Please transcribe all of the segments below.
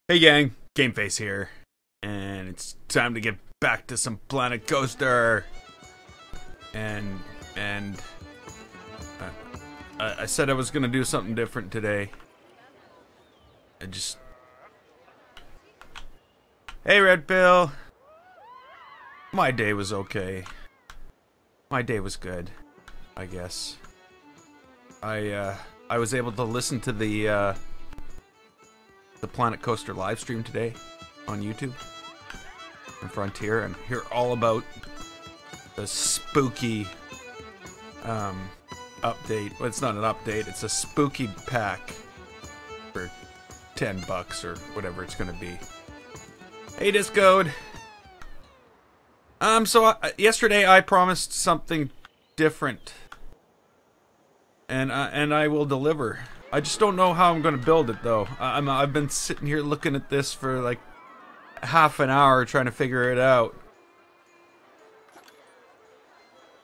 Hey gang, Gameface here, and it's time to get back to some Planet Coaster. And I said I was gonna do something different today. Hey Red Pill. My day was okay. My day was good, I guess. I was able to listen to the Planet Coaster live stream today on YouTube and Frontier and hear all about the spooky update. Well, it's not an update, it's a spooky pack for $10 or whatever it's gonna be. Hey Discode! Yesterday I promised something different, and I will deliver. I just don't know how I'm gonna build it though. I've been sitting here looking at this for like half an hour trying to figure it out.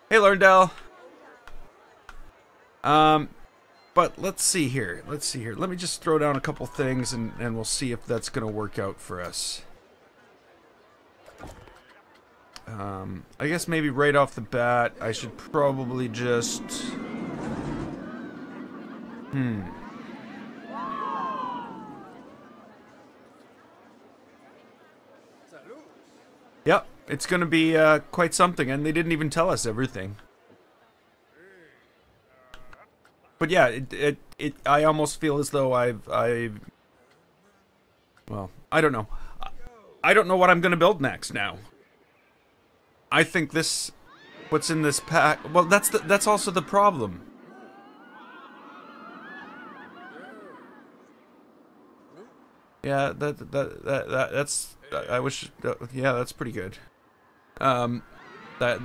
Hey Lorndell. But let's see here. Let me just throw down a couple things and we'll see if that's gonna work out for us. I guess maybe right off the bat I should probably just Yep, it's gonna be quite something, and they didn't even tell us everything. But yeah, I almost feel as though well, I don't know. I don't know what I'm gonna build next now. I think what's in this pack. Well, that's also the problem. Yeah, that's. I wish. Yeah, that's pretty good. That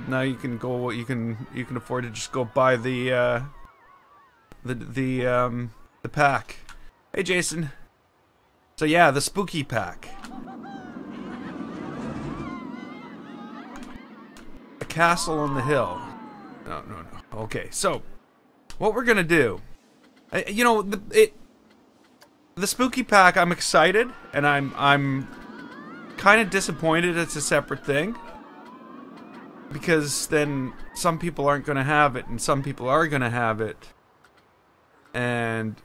now you can go. You can afford to just go buy the pack. Hey, Jason. So yeah, the spooky pack. A castle on the hill. No. Okay, so what we're gonna do? You know, the spooky pack, I'm excited, and I'm kind of disappointed it's a separate thing. Because then some people aren't going to have it, and some people are going to have it. And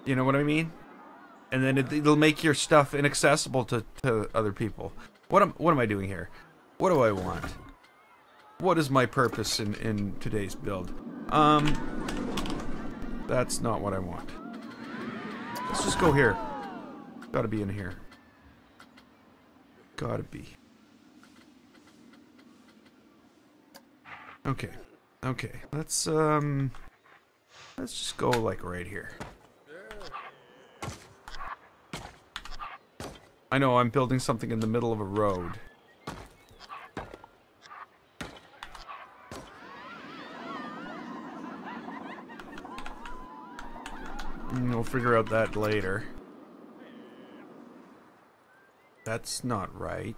you know what I mean? And then it'll make your stuff inaccessible to other people. What am I doing here? What do I want? What is my purpose in today's build? That's not what I want. Let's just go here. Gotta be in here. Gotta be. Okay. Let's just go like right here. I know I'm building something in the middle of a road. We'll figure out that later. That's not right.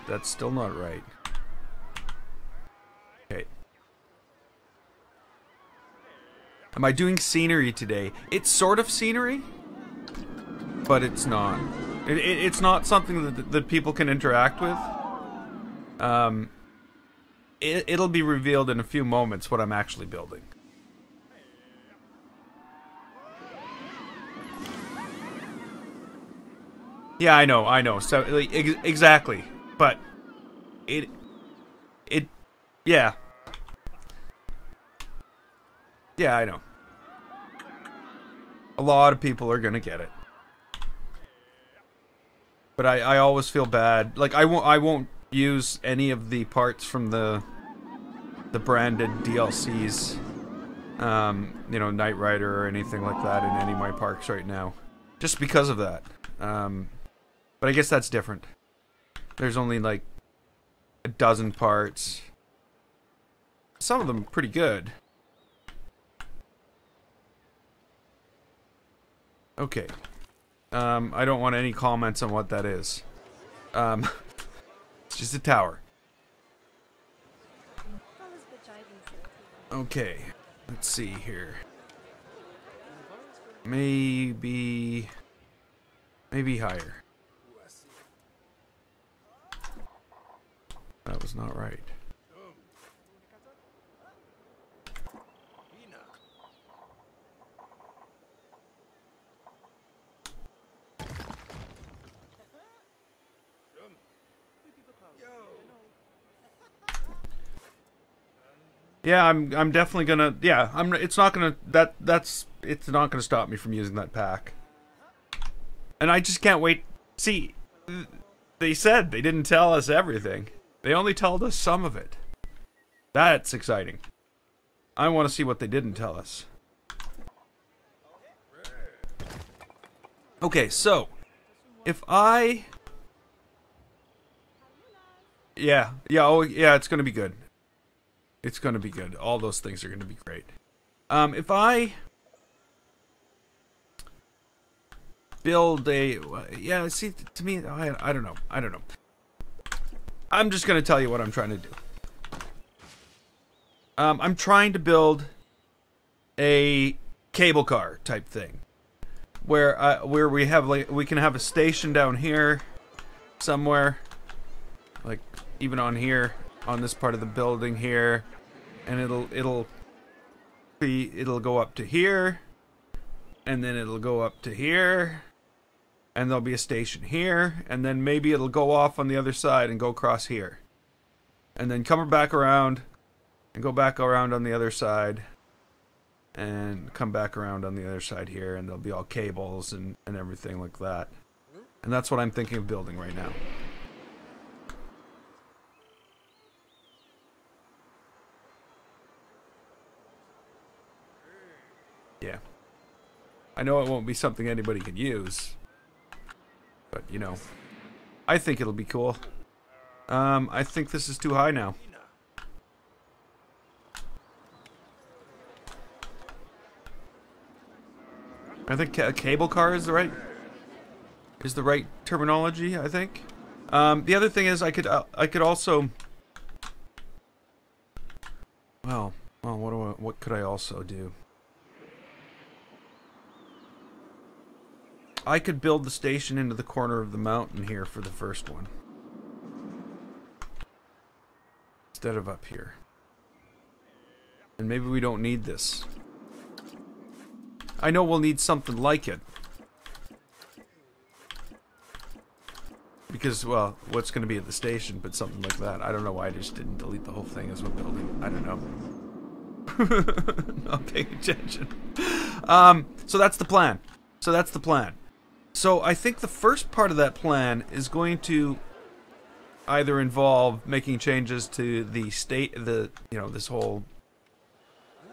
That's still not right. Okay. Am I doing scenery today? It's sort of scenery, but it's not. It's not something that people can interact with. It'll be revealed in a few moments what I'm actually building. Yeah, I know. So, like, exactly. But yeah. Yeah, I know. A lot of people are gonna get it. But I always feel bad. Like, I won't use any of the parts from the branded DLCs, you know, Knight Rider or anything like that in any of my parks right now, just because of that. But I guess that's different. There's only like a dozen parts. Some of them pretty good. Okay. I don't want any comments on what that is. It's just a tower. Okay, let's see here. Maybe higher. That was not right. Yeah, I'm definitely gonna. Yeah, it's not gonna. It's not gonna stop me from using that pack. And I just can't wait. See, they said they didn't tell us everything. They only told us some of it. That's exciting. I want to see what they didn't tell us. Okay, so if I. Yeah, oh yeah, it's gonna be good. It's going to be good. All those things are going to be great. If I build a... Yeah, see, to me, I don't know. I don't know. I'm just going to tell you what I'm trying to do. I'm trying to build a cable car type thing. Where we have, like, we can have a station down here somewhere. Like, even on here. On this part of the building here, and it'll go up to here, and then it'll go up to here, and there'll be a station here, and then maybe it'll go off on the other side and go across here, and then come back around and go back around on the other side and come back around on the other side here, and there'll be all cables and everything like that. And that's what I'm thinking of building right now. Yeah. I know it won't be something anybody can use. But, you know. I think it'll be cool. I think this is too high now. I think a cable car is the right terminology, I think. The other thing is I could also... Well, what could I also do? I could build the station into the corner of the mountain here for the first one. Instead of up here. And maybe we don't need this. I know we'll need something like it. Because, well, what's going to be at the station, but something like that. I don't know why I just didn't delete the whole thing as we're building. I don't know. Not paying attention. So that's the plan. So I think the first part of that plan is going to either involve making changes to the this whole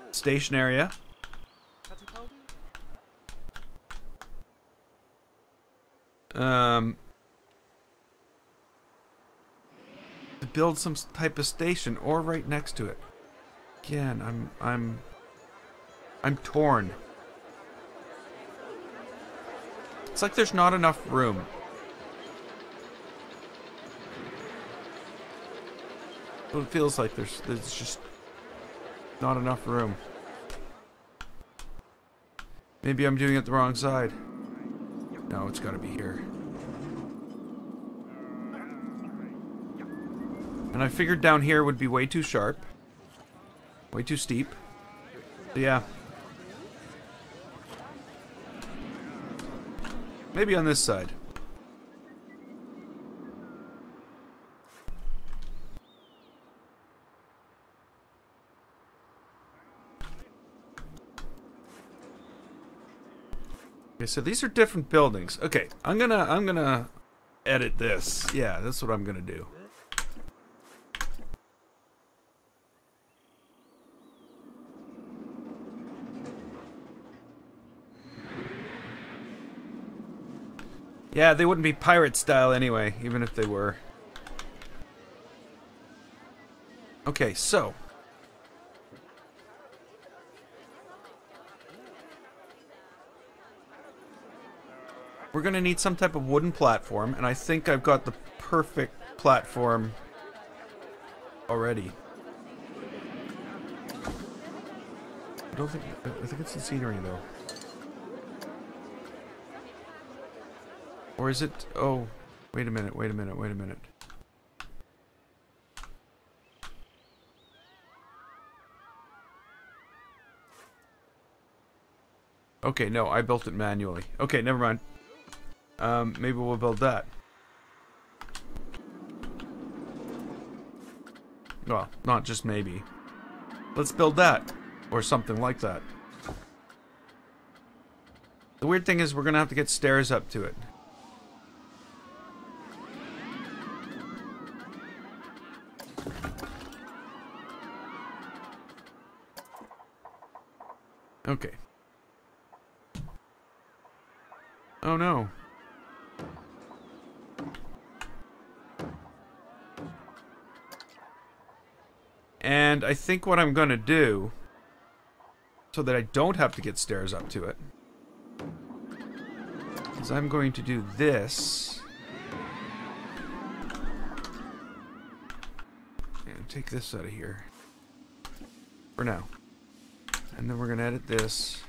station area. To build some type of station or right next to it. Again, I'm torn. It's like there's not enough room. It feels like there's just not enough room. Maybe I'm doing it the wrong side. No, it's gotta be here. And I figured down here would be way too sharp. Way too steep. So yeah. Maybe on this side. Okay, so these are different buildings. Okay, I'm gonna edit this. Yeah, that's what I'm gonna do. Yeah, they wouldn't be pirate style anyway, even if they were. Okay, so. We're gonna need some type of wooden platform, and I think I've got the perfect platform already. I don't think... I think it's the scenery, though. Or is it... Oh, wait a minute, wait a minute, wait a minute. Okay, no, I built it manually. Okay, never mind. Maybe we'll build that. Well, not just maybe. Let's build that. Or something like that. The weird thing is we're gonna have to get stairs up to it. Okay. Oh no. And I think what I'm gonna do, so that I don't have to get stairs up to it, is I'm going to do this. And take this out of here. For now. And then we're gonna edit this.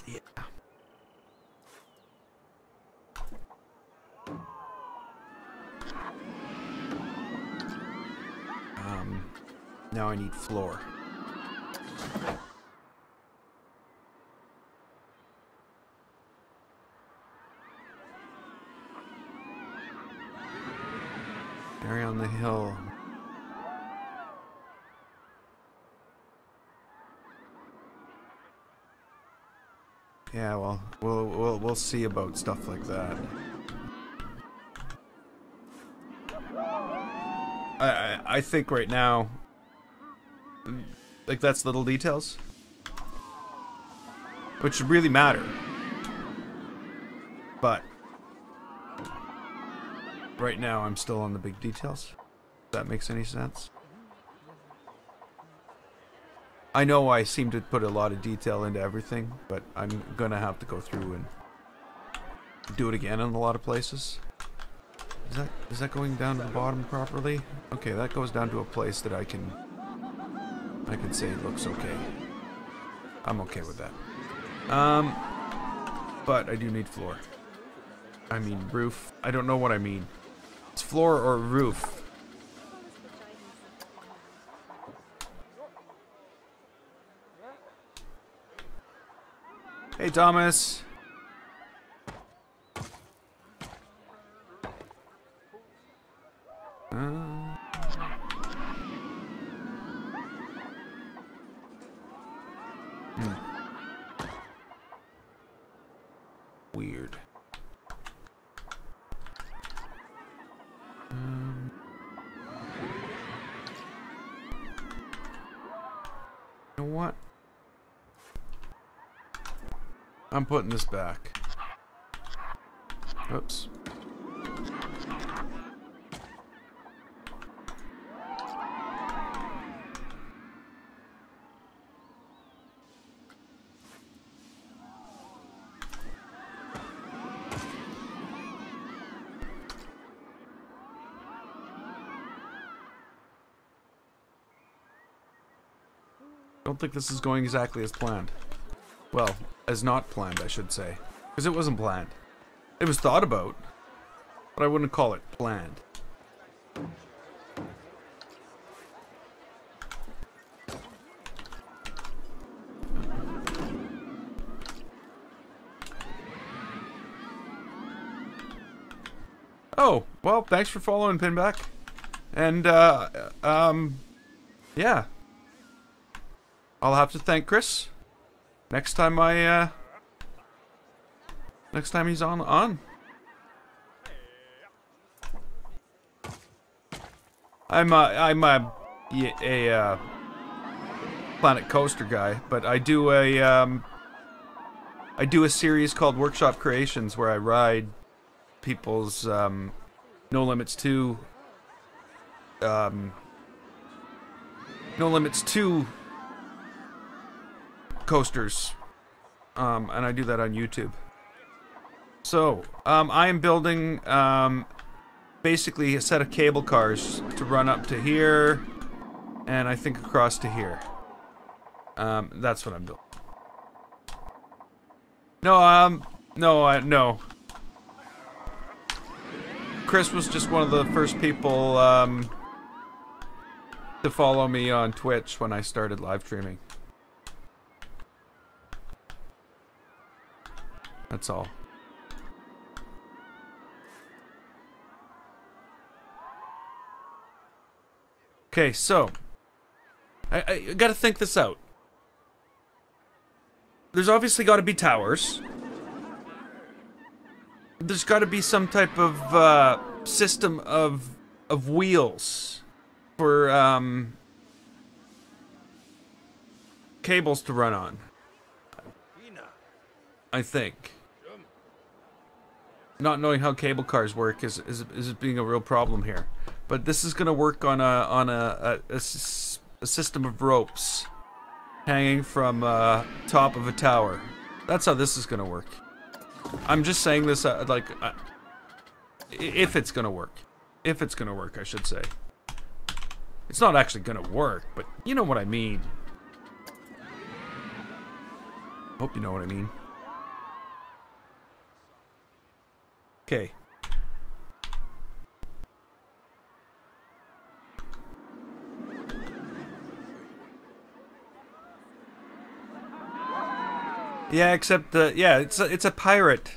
Yeah. Now I need floor. Area on the hill. Yeah, well, we'll see about stuff like that. I think right now, like, that's little details, which really matter. But right now, I'm still on the big details. If that makes any sense. I know I seem to put a lot of detail into everything, but I'm gonna have to go through and do it again in a lot of places. Is that going down to the bottom properly? Okay, that goes down to a place that I can say it looks okay. I'm okay with that. But I do need floor. I mean roof. I don't know what I mean. It's floor or roof. Hey, Thomas. Weird. You know what? I'm putting this back. Oops. I don't think this is going exactly as planned. Well, as not planned, I should say. Because it wasn't planned. It was thought about, but I wouldn't call it planned. Oh, well, thanks for following, Pinback. And, yeah. I'll have to thank Chris next time next time he's on. I'm a Planet Coaster guy, but I do a series called Workshop Creations where I ride people's No Limits 2 coasters, and I do that on YouTube. So I am building basically a set of cable cars to run up to here, and I think across to here. That's what I'm doing. No, no. Chris was just one of the first people, to follow me on Twitch when I started live streaming. That's all. Okay, so I gotta think this out. There's obviously gotta be towers. There's gotta be some type of system of wheels for cables to run on. I think. Not knowing how cable cars work is being a real problem here. But this is gonna work on a system of ropes hanging from top of a tower. That's how this is gonna work. I'm just saying this like if it's gonna work. If it's gonna work, I should say. It's not actually gonna work, but you know what I mean. Hope you know what I mean. Okay. Yeah, except yeah, it's a pirate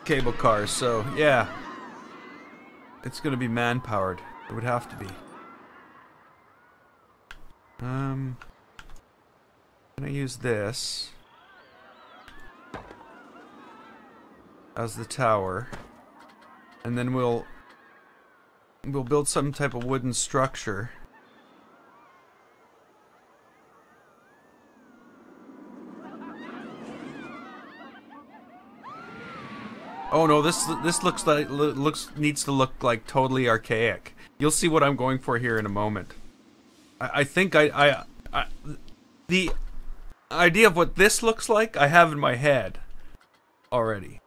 cable car, so yeah. It's gonna be man-powered. It would have to be. Can I use this as the tower, and then we'll build some type of wooden structure. Oh no, this looks like needs to look like totally archaic. You'll see what I'm going for here in a moment. I think the idea of what this looks like I have in my head already.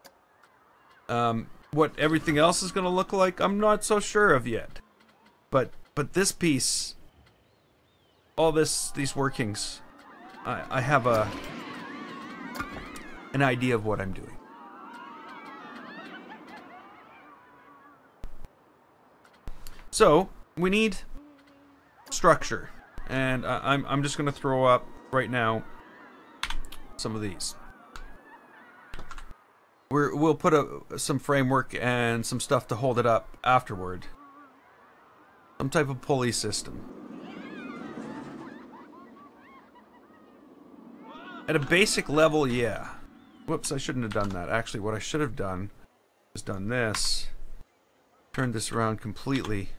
What everything else is gonna look like, I'm not so sure of yet. But this piece, all these workings, I have an idea of what I'm doing. So we need structure, and I'm just gonna throw up right now some of these. We'll put some framework and some stuff to hold it up afterward. Some type of pulley system. At a basic level, yeah. Whoops, I shouldn't have done that. Actually, what I should have done is done this. Turned this around completely.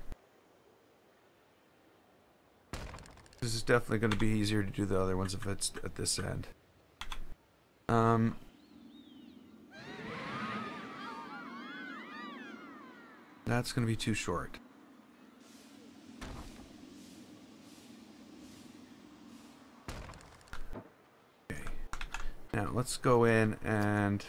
This is definitely going to be easier to do the other ones if it's at this end. That's going to be too short. Okay. Now let's go in and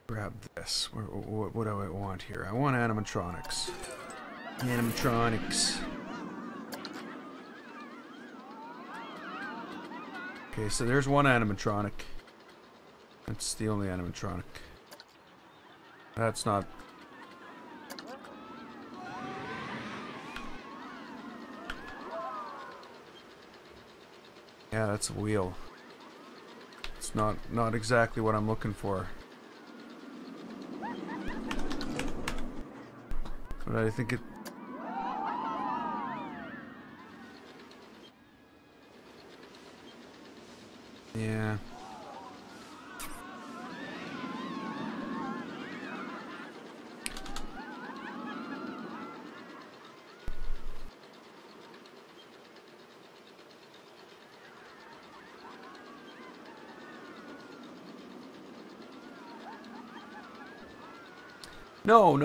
grab this. What do I want here? I want animatronics. Animatronics. Okay, so there's one animatronic. That's the only animatronic. That's not... Yeah, that's a wheel. It's not exactly what I'm looking for. But I think it... Yeah. No,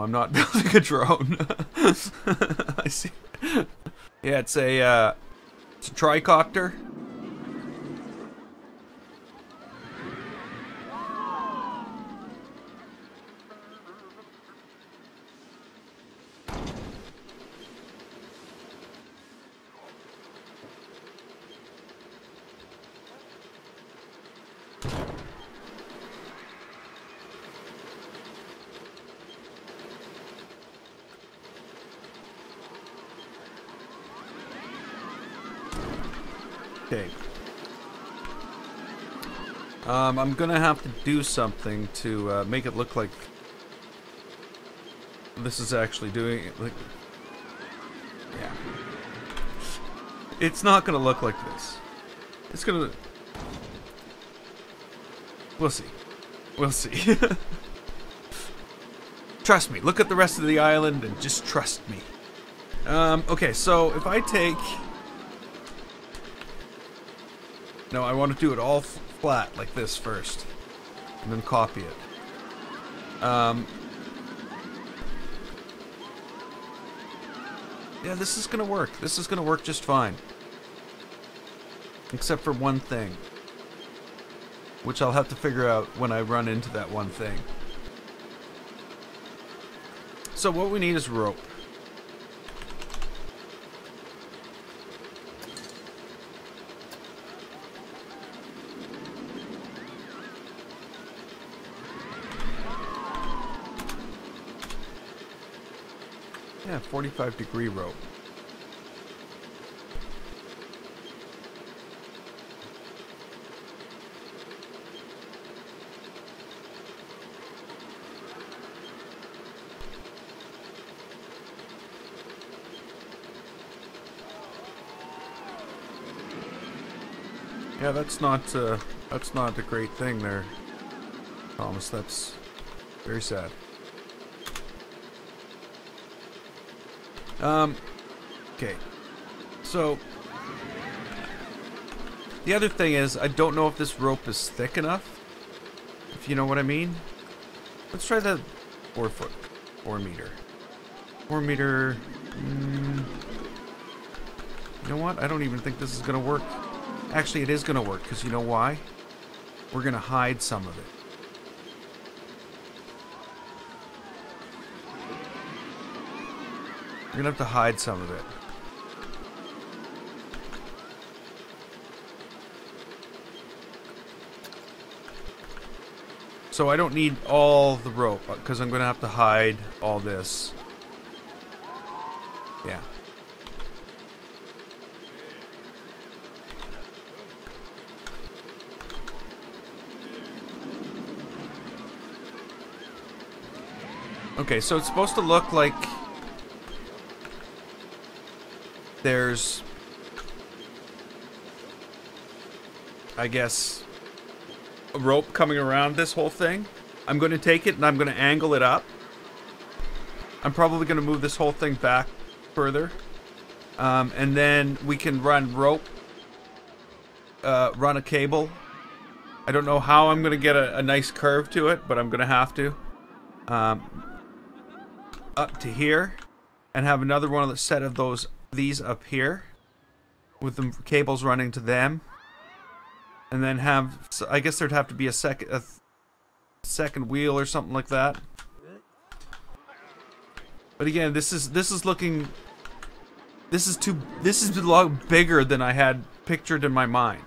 I'm not building a drone. I see. Yeah, it's a, It's a tricopter. Okay. I'm gonna have to do something to make it look like this is actually doing it. Like, yeah, it's not gonna look like this. It's gonna. We'll see. We'll see. Trust me. Look at the rest of the island and just trust me. Okay, so if I take. No, I want to do it all flat like this first, and then copy it. Yeah, this is gonna work. This is gonna work just fine. Except for one thing, which I'll have to figure out when I run into that one thing. So what we need is rope. Yeah, 45-degree rope. Yeah, that's not a great thing there, Thomas. That's very sad. Okay. So, the other thing is, I don't know if this rope is thick enough, if you know what I mean. Let's try the 4 foot, 4 meter. 4 meter, you know what? I don't even think this is gonna work. Actually, it is gonna work, because you know why? We're gonna hide some of it. We're gonna have to hide some of it. So I don't need all the rope, because I'm gonna have to hide all this. Yeah. Okay, so it's supposed to look like there's, I guess, a rope coming around this whole thing. I'm going to take it and I'm going to angle it up. I'm probably going to move this whole thing back further. And then we can run rope, run a cable. I don't know how I'm going to get a nice curve to it, but I'm going to have to. Up to here. And have another one of the set of these up here. With the cables running to them. And then have, I guess there'd have to be a second wheel or something like that. But again, this is looking, this is a lot bigger than I had pictured in my mind.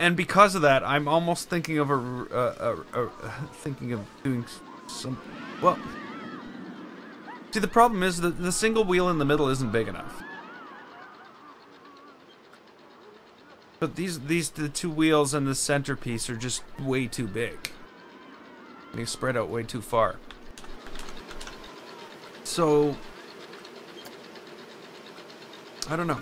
And because of that, I'm almost thinking of thinking of doing some, well, see, the problem is that the single wheel in the middle isn't big enough. But the two wheels and the centerpiece are just way too big. They spread out way too far. So, I don't know.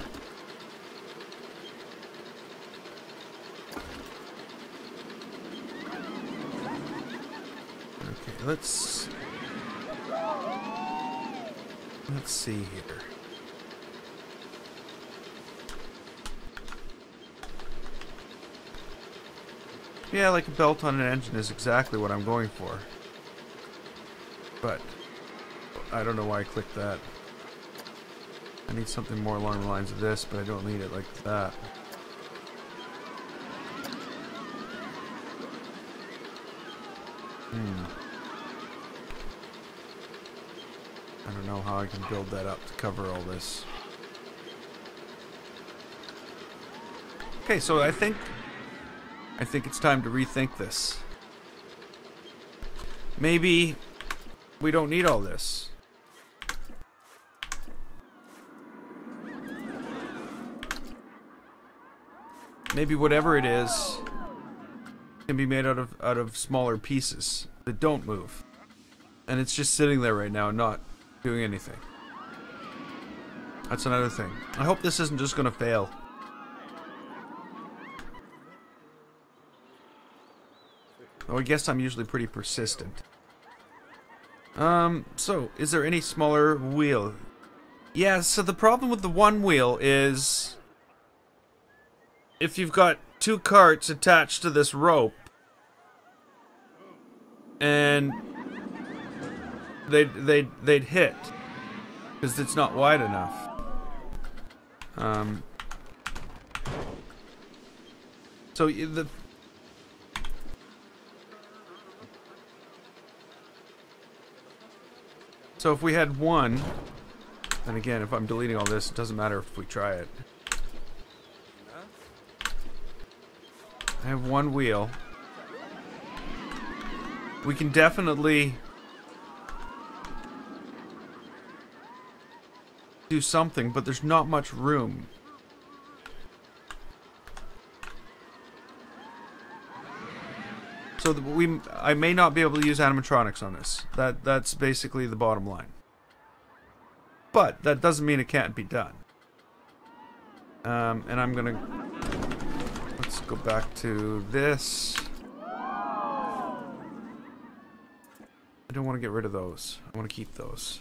Okay, let's see here. Yeah, like a belt on an engine is exactly what I'm going for. But I don't know why I clicked that. I need something more along the lines of this, but I don't need it like that. I don't know how I can build that up to cover all this. Okay, so I think it's time to rethink this. Maybe we don't need all this. Maybe whatever it is can be made out of smaller pieces that don't move. And it's just sitting there right now and not doing anything. That's another thing. I hope this isn't just gonna fail. Oh, I guess I'm usually pretty persistent. So, is there any smaller wheel? Yeah, so the problem with the one wheel is if you've got two carts attached to this rope and they'd hit because it's not wide enough. So if we had one, and again, if I'm deleting all this, it doesn't matter if we try it. I have one wheel. We can definitely do something, but there's not much room. So I may not be able to use animatronics on this. That's basically the bottom line. But that doesn't mean it can't be done. And I'm gonna let's go back to this. I don't want to get rid of those. I want to keep those.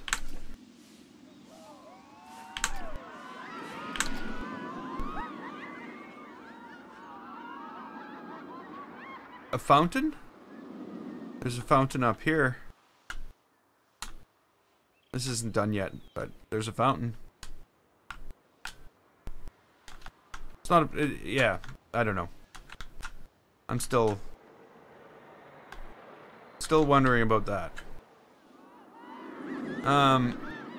A fountain? There's a fountain up here. This isn't done yet, but there's a fountain. It's not a... yeah, I don't know. I'm still wondering about that.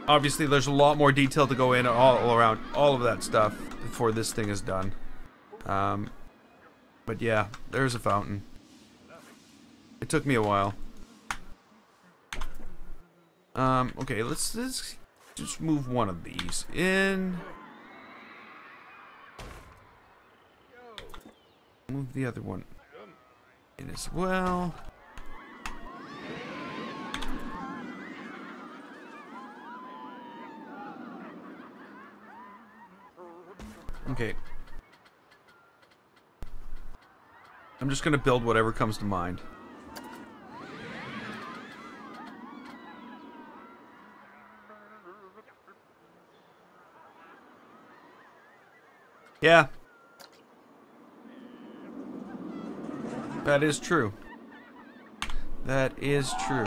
Obviously there's a lot more detail to go in all around all of that stuff before this thing is done. But yeah, there's a fountain. It took me a while. Okay, let's just move one of these in. Move the other one in as well. Okay. I'm just gonna build whatever comes to mind. Yeah. That is true. That is true.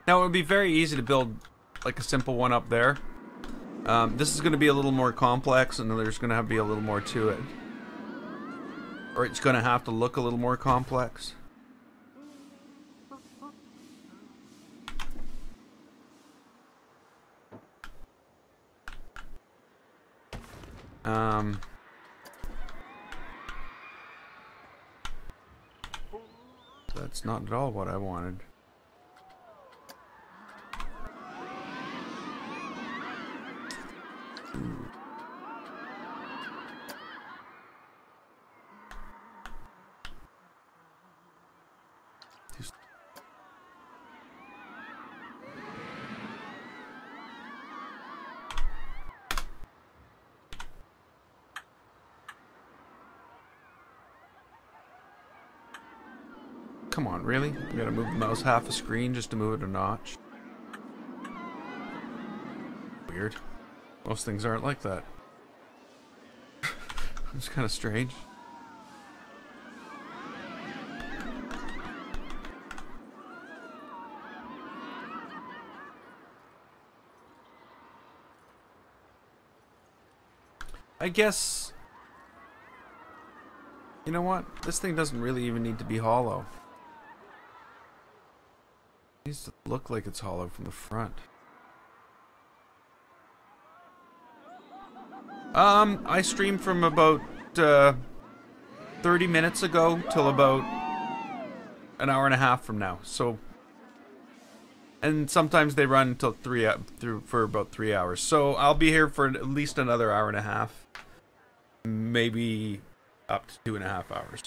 Now, it would be very easy to build, like, a simple one up there. This is going to be a little more complex, and there's going to be a little more to it. Or it's going to have to look a little more complex. That's not at all what I wanted. come on, really? You gotta move the mouse half a screen just to move it a notch. Weird. Most things aren't like that. It's kind of strange. I guess... You know what? This thing doesn't really even need to be hollow. It needs to look like it's hollow from the front. I streamed from about 30 minutes ago till about an hour and a half from now. So, and sometimes they run until for about 3 hours. So I'll be here for at least another hour and a half, maybe up to 2.5 hours.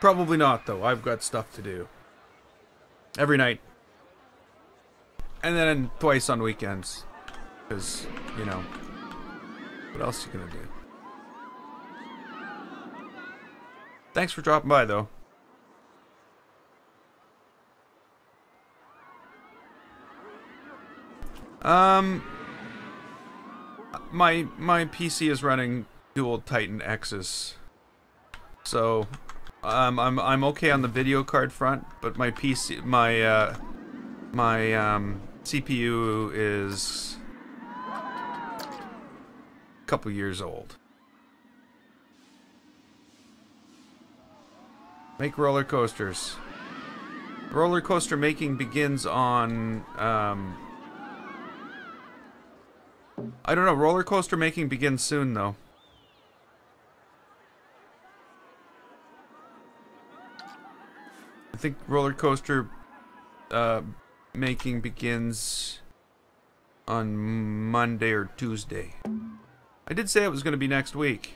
Probably not though. I've got stuff to do every night, and then twice on weekends, because you know. What else are you gonna do? Thanks for dropping by, though. My PC is running dual Titan X's, so I'm okay on the video card front, but my PC, my CPU is couple years old. Make roller coasters. Roller coaster making begins on I don't know, roller coaster making begins soon though. I think roller coaster making begins on Monday or Tuesday. I did say it was going to be next week.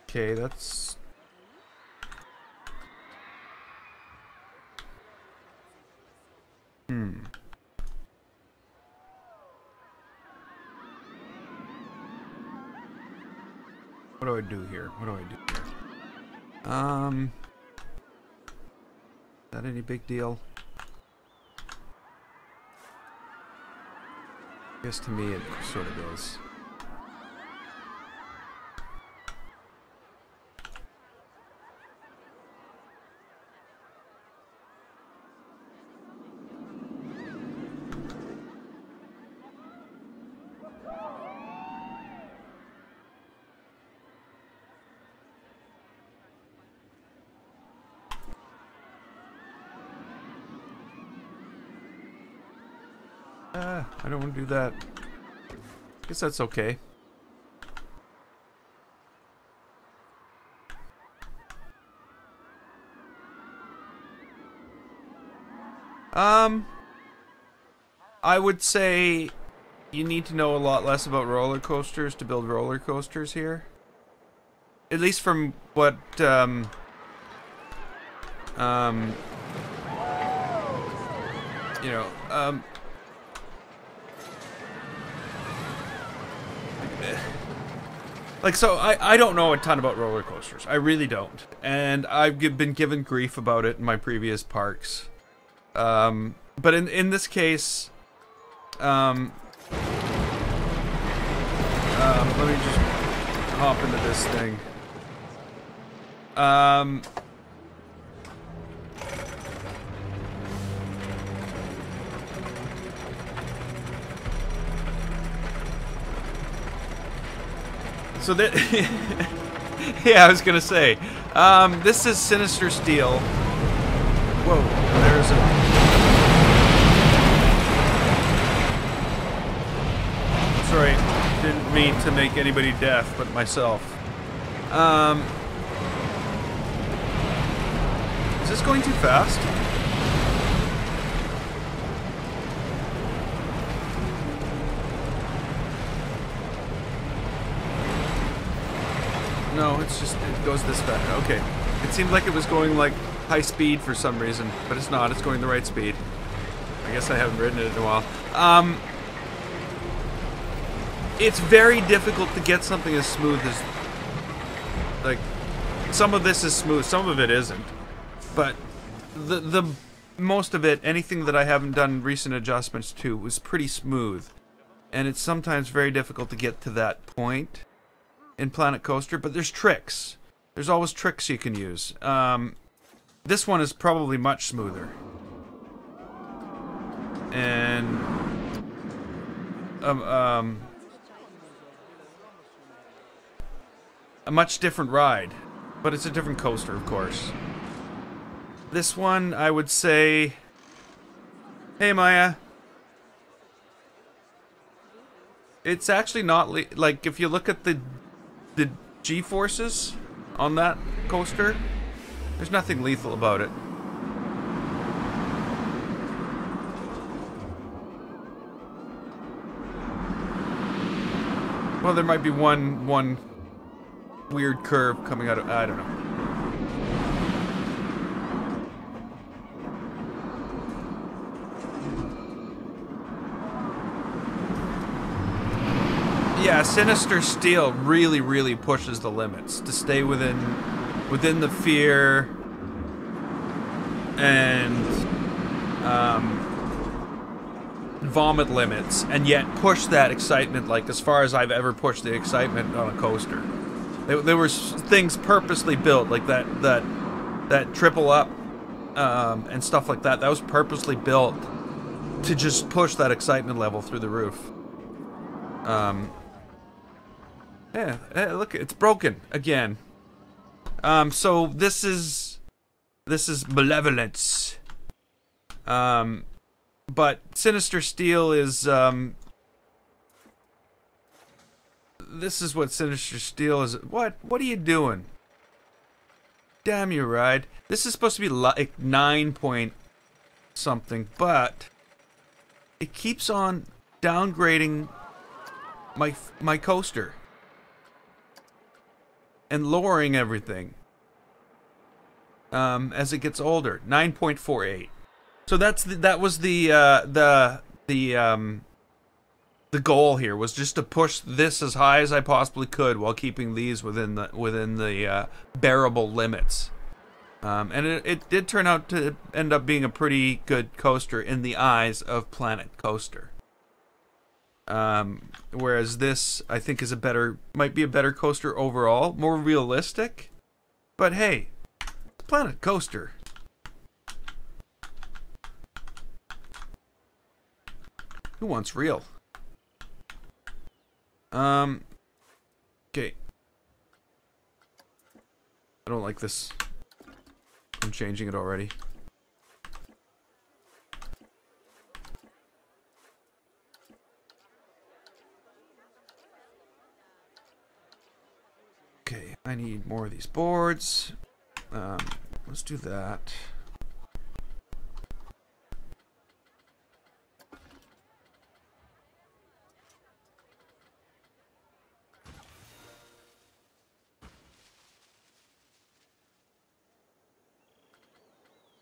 Okay, that's... What do I do here? What do I do here? Is that any big deal? I guess to me it sort of is. I don't want to do that. Guess that's okay. I would say you need to know a lot less about roller coasters to build roller coasters here. At least from what, you know, like, so I don't know a ton about roller coasters. I really don't. And I've been given grief about it in my previous parks. But in this case, let me just hop into this thing. So that, yeah, I was gonna say, this is Sinister Steel. Whoa, there's a... Sorry, didn't mean to make anybody deaf, but myself. Is this going too fast? No, it's just, it goes this fast. Okay. It seemed like it was going like high speed for some reason, but it's not. It's going the right speed. I guess I haven't ridden it in a while. It's very difficult to get something as smooth as, like, some of this is smooth, some of it isn't. But the most of it, anything that I haven't done recent adjustments to, was pretty smooth. And it's sometimes very difficult to get to that point in Planet Coaster, but there's tricks. There's always tricks you can use. This one is probably much smoother. And a much different ride, but it's a different coaster, of course. This one, I would say, hey Maya, it's actually not like, if you look at the G-forces on that coaster, there's nothing lethal about it. Well, there might be one weird curve coming out of, I don't know. Yeah, Sinister Steel really pushes the limits to stay within the fear and vomit limits, and yet push that excitement like as far as I've ever pushed the excitement on a coaster. There were things purposely built, like that triple up and stuff like that. That was purposely built to just push that excitement level through the roof. Yeah, look, it's broken again. So this is Malevolence. But Sinister Steel is this is what Sinister Steel is. What are you doing? Damn you, ride. This is supposed to be like 9 point something, but it keeps on downgrading my coaster and lowering everything as it gets older. 9.48. So that was the goal here, was just to push this as high as I possibly could while keeping these within the bearable limits. And it did turn out to end up being a pretty good coaster in the eyes of Planet Coaster. Whereas this, I think, might be a better coaster overall, more realistic. But hey, it's Planet Coaster. Who wants real? Okay. I don't like this. I'm changing it already. Okay, I need more of these boards. Let's do that.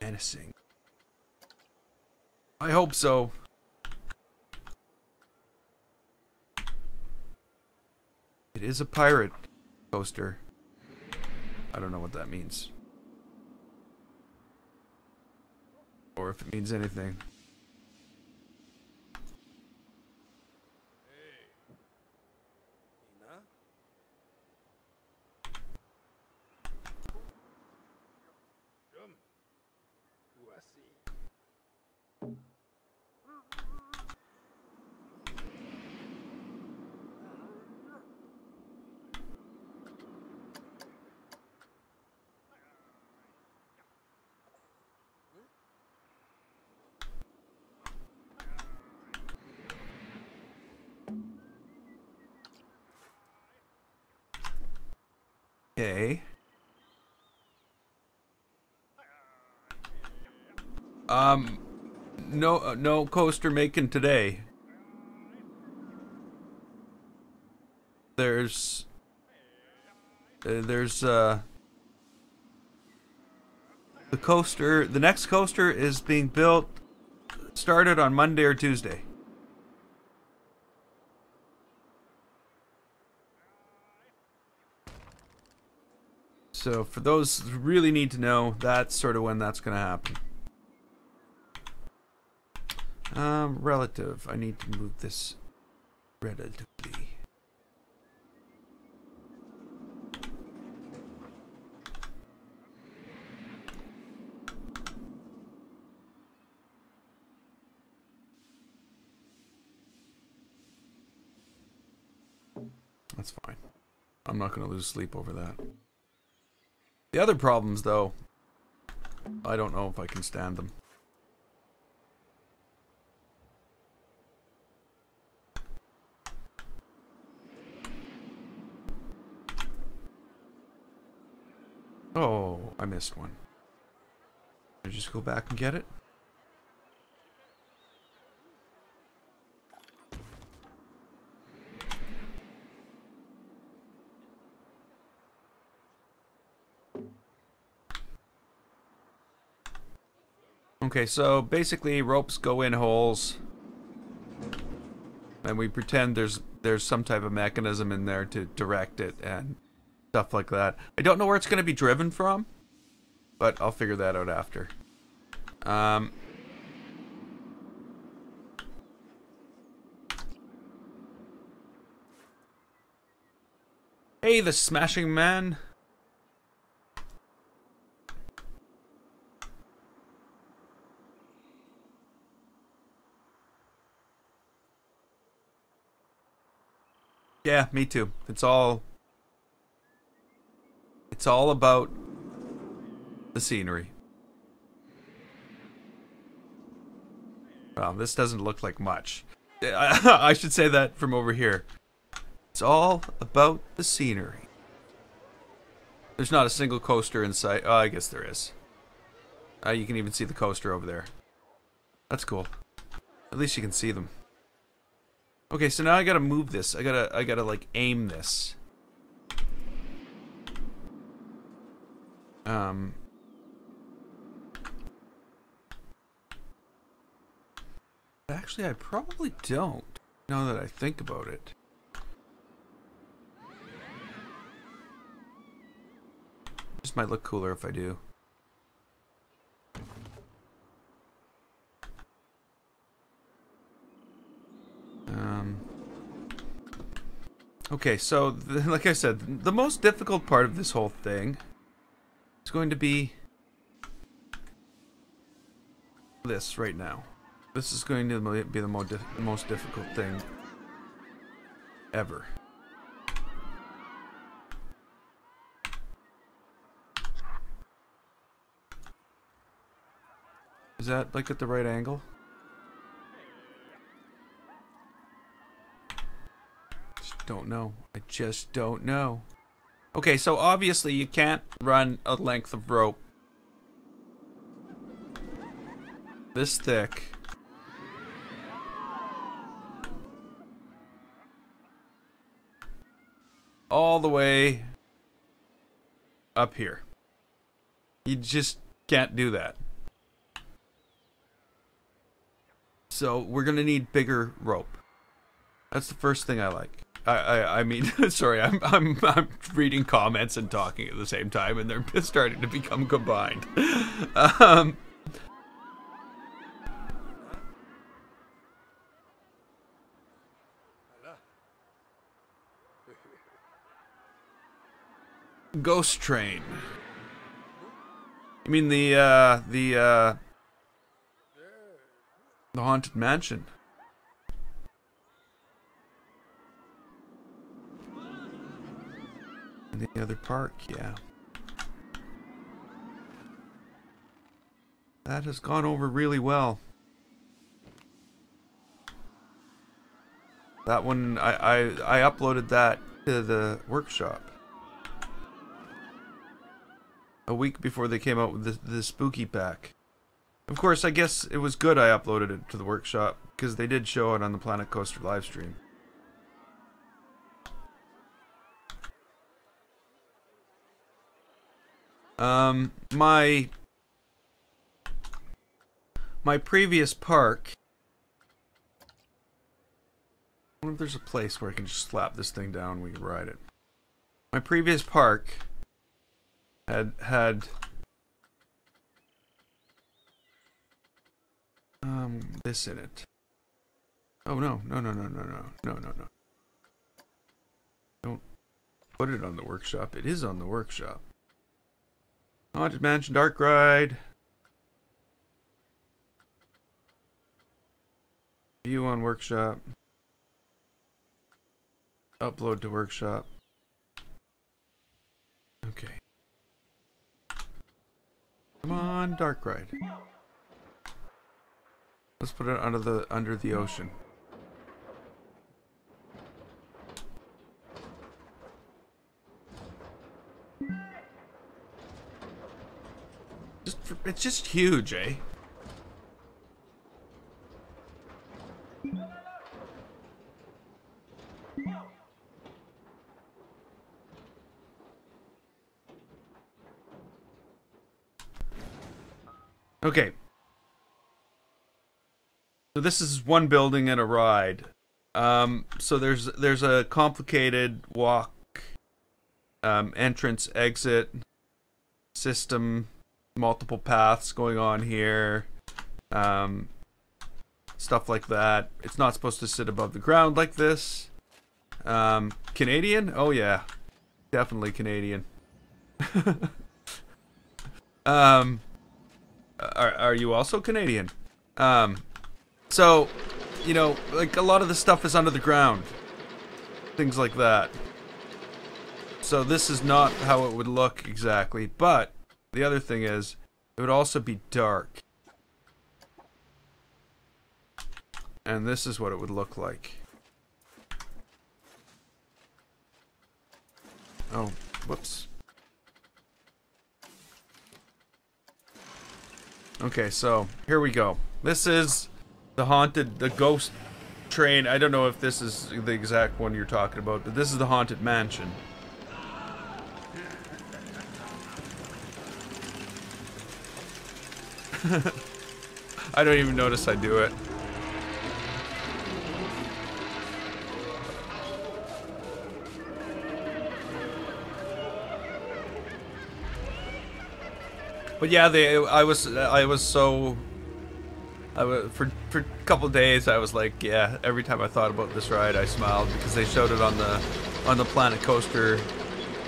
Menacing. I hope so. It is a pirate coaster. I don't know what that means. Or if it means anything. Okay. No coaster making today. There's The coaster, the next coaster is being built, started on Monday or Tuesday. So for those who really need to know, that's sort of when that's going to happen. Relative. I need to move this relatively. That's fine. I'm not going to lose sleep over that. The other problems, though, I don't know if I can stand them. Oh, I missed one. Can I just go back and get it? Okay, so basically ropes go in holes, and we pretend there's some type of mechanism in there to direct it and stuff like that. I don't know where it's going to be driven from, but I'll figure that out after. Hey, the Smashing Man. Yeah, me too. It's all about the scenery. Well, this doesn't look like much. I should say that from over here. It's all about the scenery. There's not a single coaster in sight. Oh, I guess there is. You can even see the coaster over there. That's cool. At least you can see them. Okay, so now I gotta move this. I gotta like aim this. Actually, I probably don't, now that I think about it. This might look cooler if I do. Okay, so like I said, the most difficult part of this whole thing is going to be this right now. This is going to be the most difficult thing ever. Is that like at the right angle? Don't know. I just don't know. Okay, so obviously you can't run a length of rope this thick all the way up here. You just can't do that. So we're gonna need bigger rope. That's the first thing I like. I mean, sorry, I'm reading comments and talking at the same time, and they're starting to become combined. Ghost Train. You mean the Haunted Mansion? And the other park, yeah. That has gone over really well. That one, I uploaded that to the workshop a week before they came out with the spooky pack. Of course, I guess it was good I uploaded it to the workshop, because they did show it on the Planet Coaster livestream. My my previous park. I wonder if there's a place where I can just slap this thing down and we can ride it. My previous park had this in it. Oh no. Don't put it on the workshop. It is on the workshop. Haunted Mansion Dark Ride. View on workshop. Upload to workshop. Okay. Come on, Dark Ride. Let's put it under the ocean. It's just huge, eh? Okay. So this is one building and a ride. So there's a complicated walk, entrance, exit system, multiple paths going on here, stuff like that. It's not supposed to sit above the ground like this. Canadian? Oh yeah, definitely Canadian. Are you also Canadian? So, you know, like a lot of the stuff is under the ground. Things like that. So this is not how it would look exactly, but the other thing is, it would also be dark. And this is what it would look like. Oh, whoops. Okay, so here we go. This is the ghost train. I don't know if this is the exact one you're talking about, but this is the Haunted Mansion. I don't even notice I do it. But yeah, for a couple days I was like, yeah, every time I thought about this ride I smiled because they showed it on the Planet Coaster,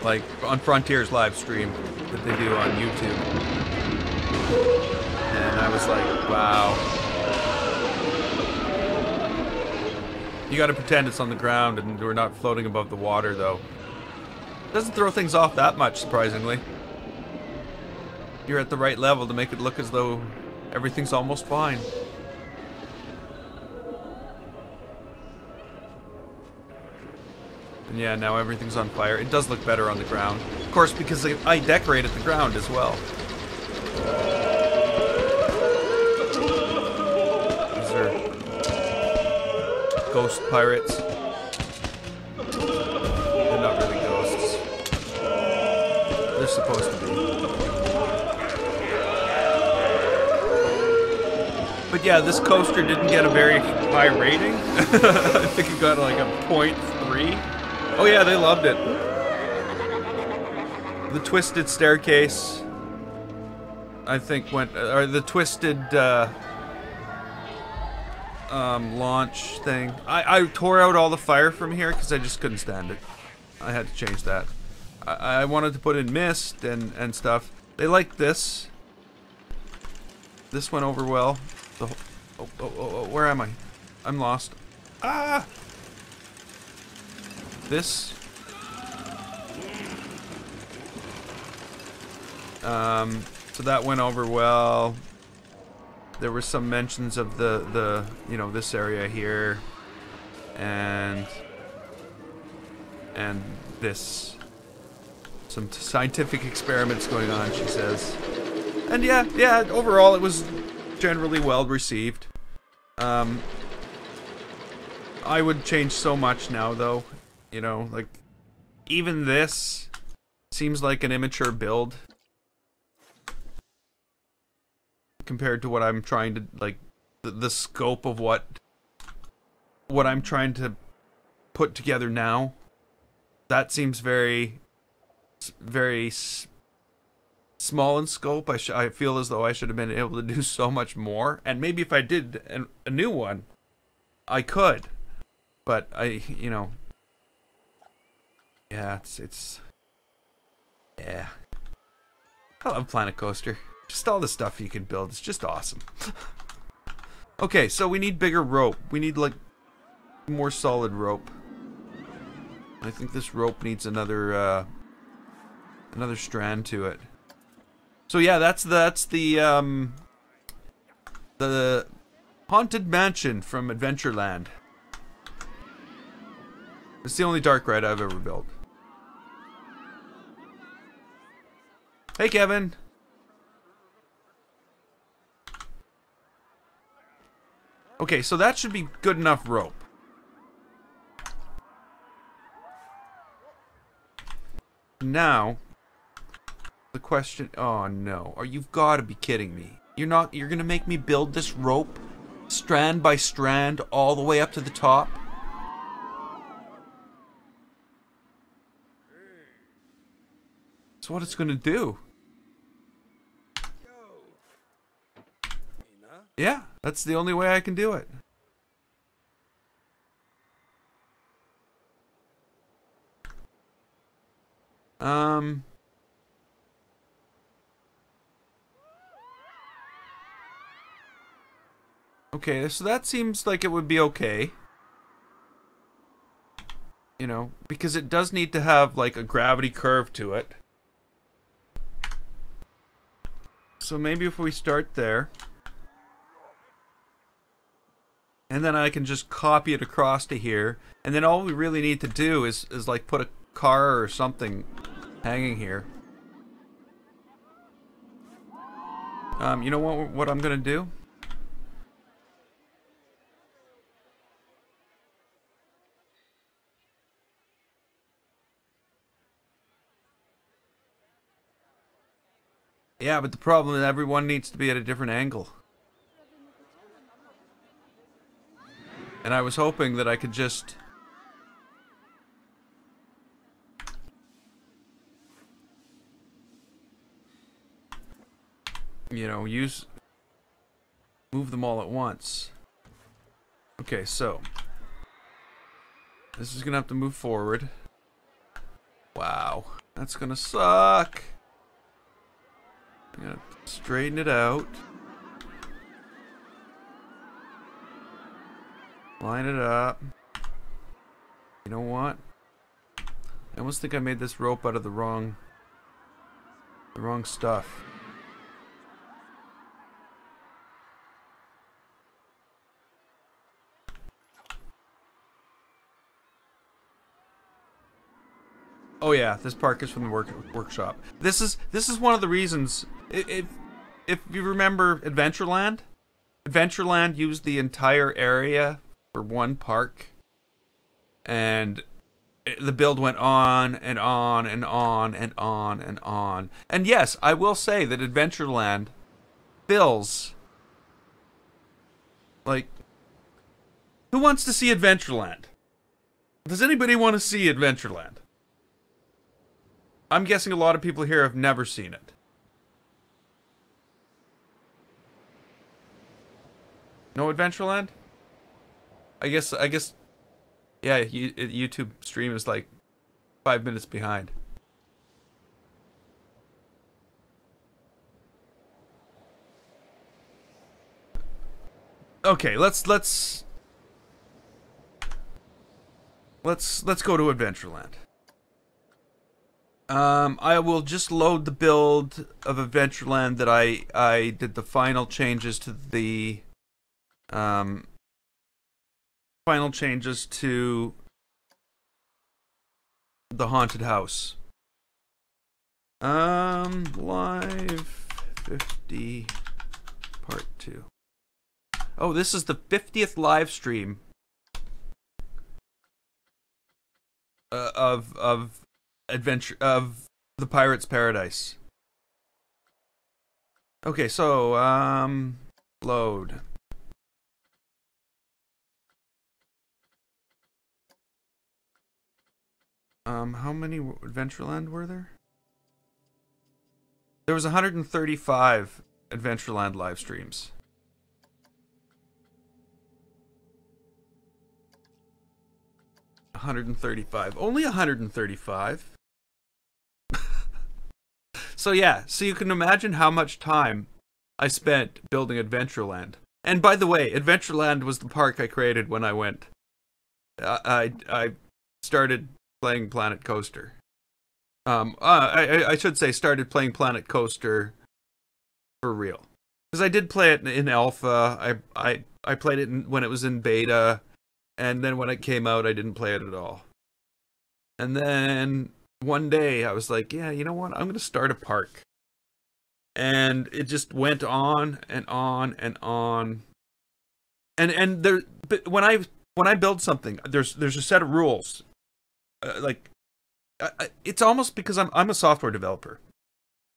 like on Frontiers live stream that they do on YouTube. And I was like, wow. You gotta pretend it's on the ground and we're not floating above the water though. Doesn't throw things off that much, surprisingly. You're at the right level to make it look as though everything's almost fine. And yeah, now everything's on fire. It does look better on the ground. Of course, because I decorated the ground as well. These are ghost pirates. They're not really ghosts. They're supposed to be. But yeah, this coaster didn't get a very high rating. I think it got like a 0.3. Oh yeah, they loved it. The twisted staircase, I think or the twisted launch thing. I tore out all the fire from here because I just couldn't stand it. I had to change that. I wanted to put in mist and stuff. They liked this. This went over well. Where am I? I'm lost. Ah! This. So that went over well. There were some mentions of the you know, this area here. And this. Some scientific experiments going on, she says. And yeah, overall it was generally well received. I would change so much now though, you know, like even this seems like an immature build. compared to what I'm trying to, like, the scope of what I'm trying to put together now. That seems very small in scope. I feel as though I should have been able to do so much more. And maybe if I did a new one, I could. But yeah, yeah. I love Planet Coaster. Just all the stuff you can build. It's just awesome. Okay, so we need bigger rope. We need, like, more solid rope. I think this rope needs another strand to it. So yeah, that's the Haunted Mansion from Adventureland. It's the only dark ride I've ever built. Hey, Kevin. Okay, so that should be good enough rope. Now, the question... Oh, no. You've got to be kidding me. You're going to make me build this rope strand by strand all the way up to the top? That's what it's going to do. Yeah, that's the only way I can do it. Okay, so that seems like it would be okay. You know, because it does need to have, like, a gravity curve to it. So maybe if we start there. And then I can just copy it across to here. And then all we really need to do is like, put a car or something hanging here. You know what I'm gonna do? Yeah, but the problem is everyone needs to be at a different angle. And I was hoping that I could just... you know, move them all at once. Okay, so... this is gonna have to move forward. Wow, that's gonna suck. I'm gonna straighten it out. Line it up. You know what? I almost think I made this rope out of the wrong stuff. Oh yeah, this park is from the workshop. This is one of the reasons. If you remember Adventureland, Adventureland used the entire area for one park, and the build went on and on and on and on and on. And yes, I will say that Adventureland feels like, who wants to see Adventureland? Does anybody want to see Adventureland? I'm guessing a lot of people here have never seen it. No Adventureland? I guess, yeah, YouTube stream is like 5 minutes behind. Okay, let's go to Adventureland. I will just load the build of Adventureland that I did the final changes to the haunted house. Live 50 part 2. Oh, this is the 50th live stream of the Pirate's Paradise. Okay, so, load. How many Adventureland were there? There was 135 Adventureland live streams. Only 135. So yeah, so you can imagine how much time I spent building Adventureland. And by the way, Adventureland was the park I created when I went. I started playing Planet Coaster. I should say started playing Planet Coaster for real, because I did play it in alpha. I played it when it was in beta, and then when it came out, I didn't play it at all. And then one day I was like, yeah, you know what? I'm going to start a park. And it just went on and on and on. And there, but when I build something, there's a set of rules. It's almost because I'm a software developer.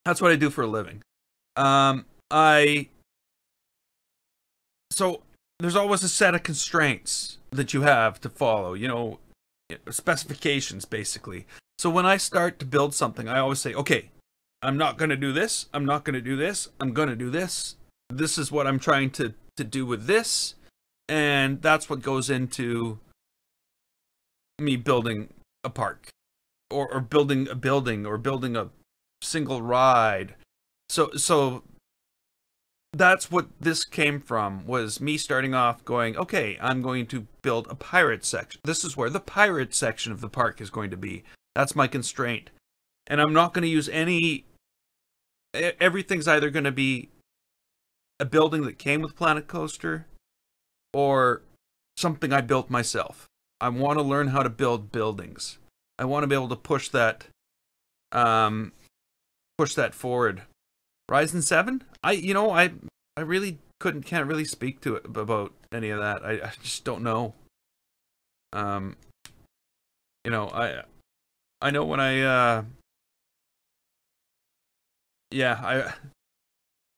That's what I do for a living. So there's always a set of constraints that you have to follow, you know, specifications basically. So when I start to build something, I always say, okay, I'm not going to do this. I'm not going to do this. I'm going to do this. This is what I'm trying to do with this. And that's what goes into me building a park or building a building or building a single ride. So that's what this came from, was me starting off going, okay, I'm going to build a pirate section. This is where the pirate section of the park is going to be. That's my constraint. And I'm not going to use everything's either going to be a building that came with Planet Coaster or something I built myself. I want to learn how to build buildings. I want to be able to push that forward. Ryzen 7? I really can't really speak to it about any of that. I just don't know. I know when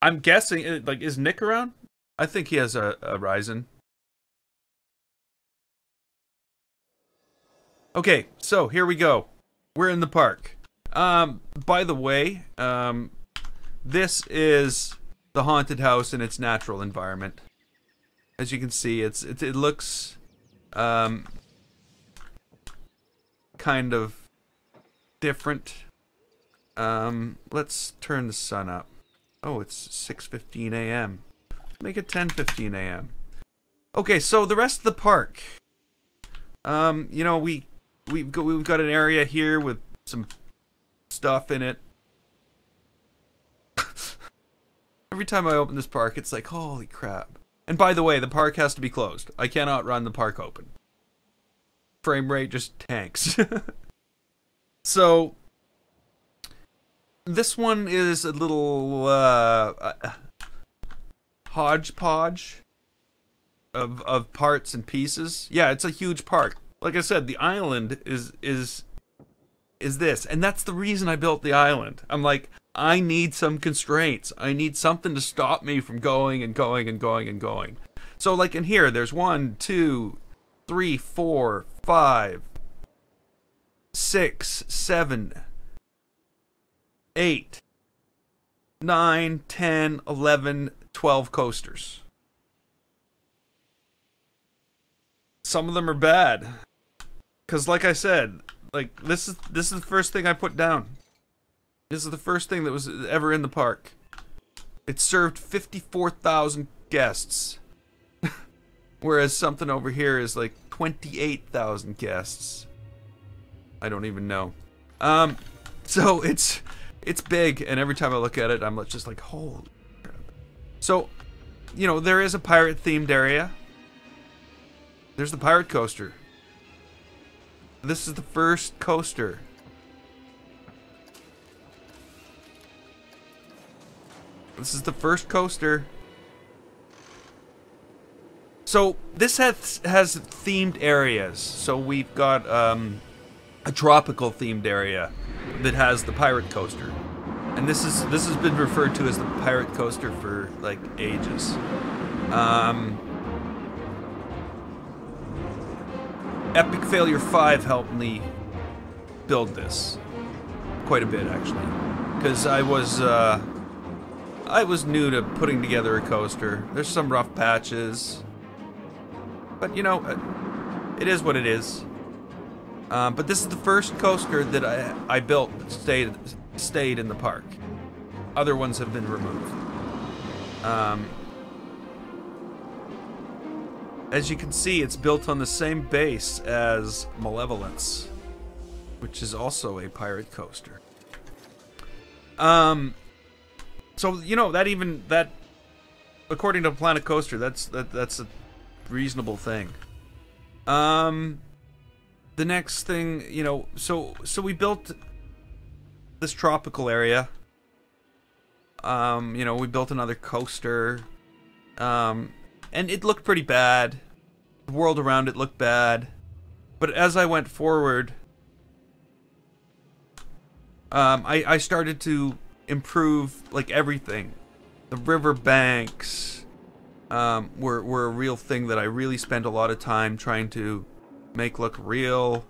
I'm guessing, like, is Nick around? I think he has a Ryzen. Okay, so here we go. We're in the park. By the way, this is the haunted house in its natural environment. As you can see, it looks kind of different. Let's turn the sun up. Oh, it's 6:15 a.m. Make it 10:15 a.m. Okay, so the rest of the park. We've got an area here with some stuff in it. Every time I open this park, it's like, holy crap. And by the way, the park has to be closed. I cannot run the park open. Frame rate just tanks. So this one is a little hodgepodge of parts and pieces. Yeah, it's a huge park. Like I said, the island is this, and that's the reason I built the island. I'm like, I need some constraints. I need something to stop me from going and going and going and going. So like in here, there's 1, 2, 3, 4, 5, 6, 7, 8, 9, 10, 11, 12 coasters. Some of them are bad. Because like I said, like this is the first thing I put down. This is the first thing that was ever in the park. It served 54,000 guests. Whereas something over here is like 28,000 guests. I don't even know. So it's big, and every time I look at it, I'm just like, holy crap. So, there is a pirate-themed area. There's the pirate coaster. This is the first coaster. This is the first coaster. So this has themed areas. So we've got a tropical themed area that has the pirate coaster, and And this has been referred to as the pirate coaster for like ages. Epic Failure 5 helped me build this quite a bit, actually, because I was new to putting together a coaster. There's some rough patches, but you know, it is what it is. But this is the first coaster that I built that stayed in the park. Other ones have been removed. As you can see, it's built on the same base as Malevolence, which is also a pirate coaster. So you know, that according to Planet Coaster, that's a reasonable thing. The next thing, you know, so we built this tropical area. You know, we built another coaster. And it looked pretty bad. The world around it looked bad. But as I went forward, I started to improve, like, everything. The river banks were a real thing that I really spent a lot of time trying to make look real.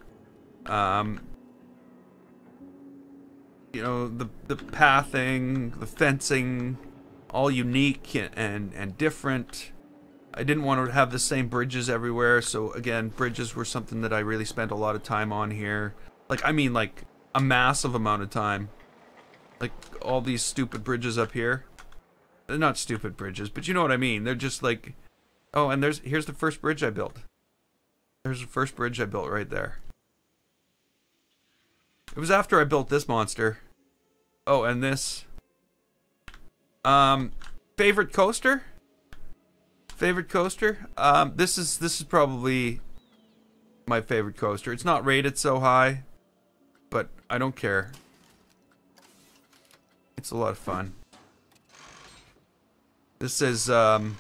You know, the pathing, the fencing, all unique and different. I didn't want to have the same bridges everywhere, so again, bridges were something that I really spent a lot of time on here. Like, I mean, like, a massive amount of time. Like, all these stupid bridges up here. They're not stupid bridges, but you know what I mean. They're just like... Oh, and here's the first bridge I built. There's the first bridge I built right there. It was after I built this monster. Oh, and this. Favorite coaster? Favorite coaster? This is probably my favorite coaster. It's not rated so high, but I don't care. It's a lot of fun. This is the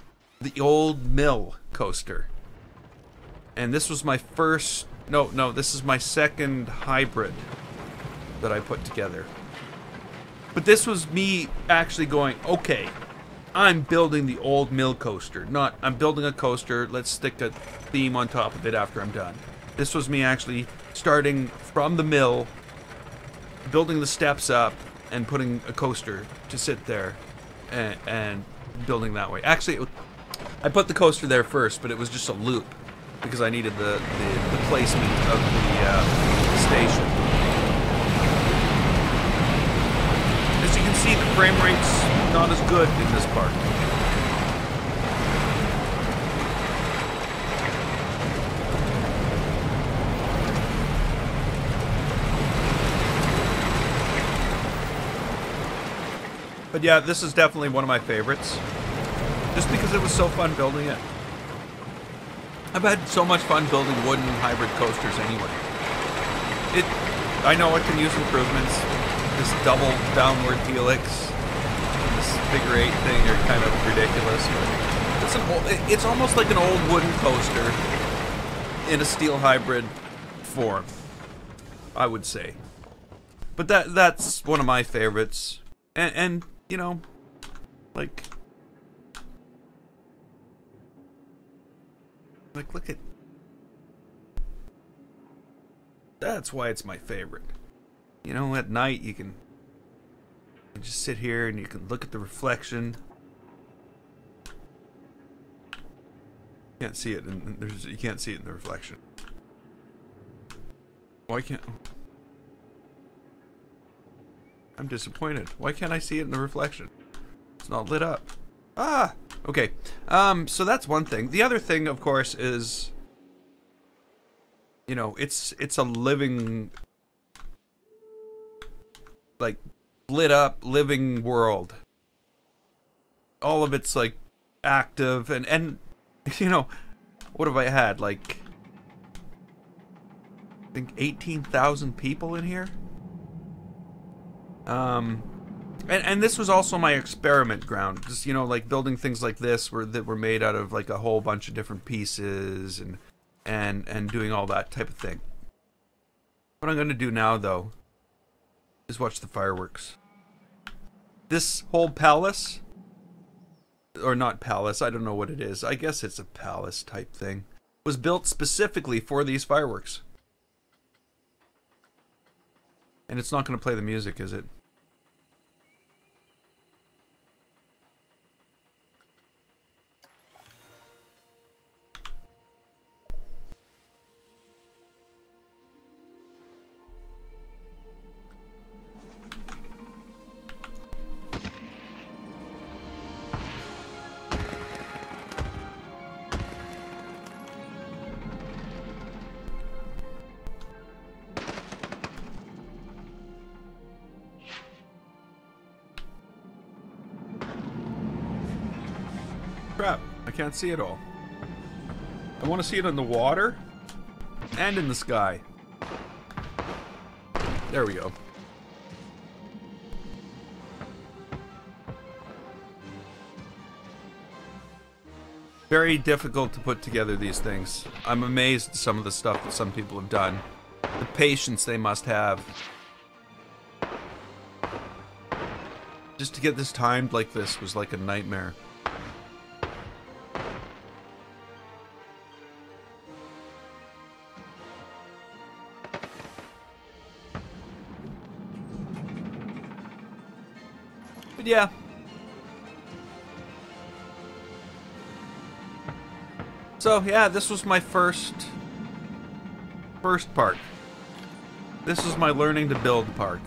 Old Mill coaster. And this was my first... No, this is my second hybrid that I put together. But this was me actually going, okay, I'm building the Old Mill coaster. Not, I'm building a coaster, let's stick a theme on top of it after I'm done. This was me actually starting from the mill, building the steps up, and putting a coaster to sit there, and building that way. Actually, I put the coaster there first, but it was just a loop, because I needed the placement of the station. As you can see, the frame rate's not as good in this part. But yeah, this is definitely one of my favorites. Just because it was so fun building it. I've had so much fun building wooden hybrid coasters anyway. I know it can use improvements. This double downward helix, this figure 8 thing are kind of ridiculous. But it's almost like an old wooden coaster in a steel hybrid form, I would say. But that's one of my favorites. And you know, like look at... That's why it's my favorite. You know, at night you can just sit here and you can look at the reflection. You can't see it, and you can't see it in the reflection. Why can't... I'm disappointed. Why can't I see it in the reflection? It's not lit up. Ah! Okay. So that's one thing. The other thing, of course, is... You know, it's a living... like, lit up, living world. All of it's, like, active, and you know, what have I had? Like, I think 18,000 people in here? And this was also my experiment ground. Just, you know, like, building things like this that were made out of, like, a whole bunch of different pieces, and doing all that type of thing. What I'm gonna do now, though, is watch the fireworks. This whole palace, or not palace, I don't know what it is. I guess it's a palace type thing. Was built specifically for these fireworks. And it's not going to play the music, is it? Crap, I can't see it all. I want to see it in the water and in the sky. There we go. Very difficult to put together these things. I'm amazed at some of the stuff that some people have done. The patience they must have. Just to get this timed like this was like a nightmare. But yeah. So yeah, this was my first park. This was my learning to build park.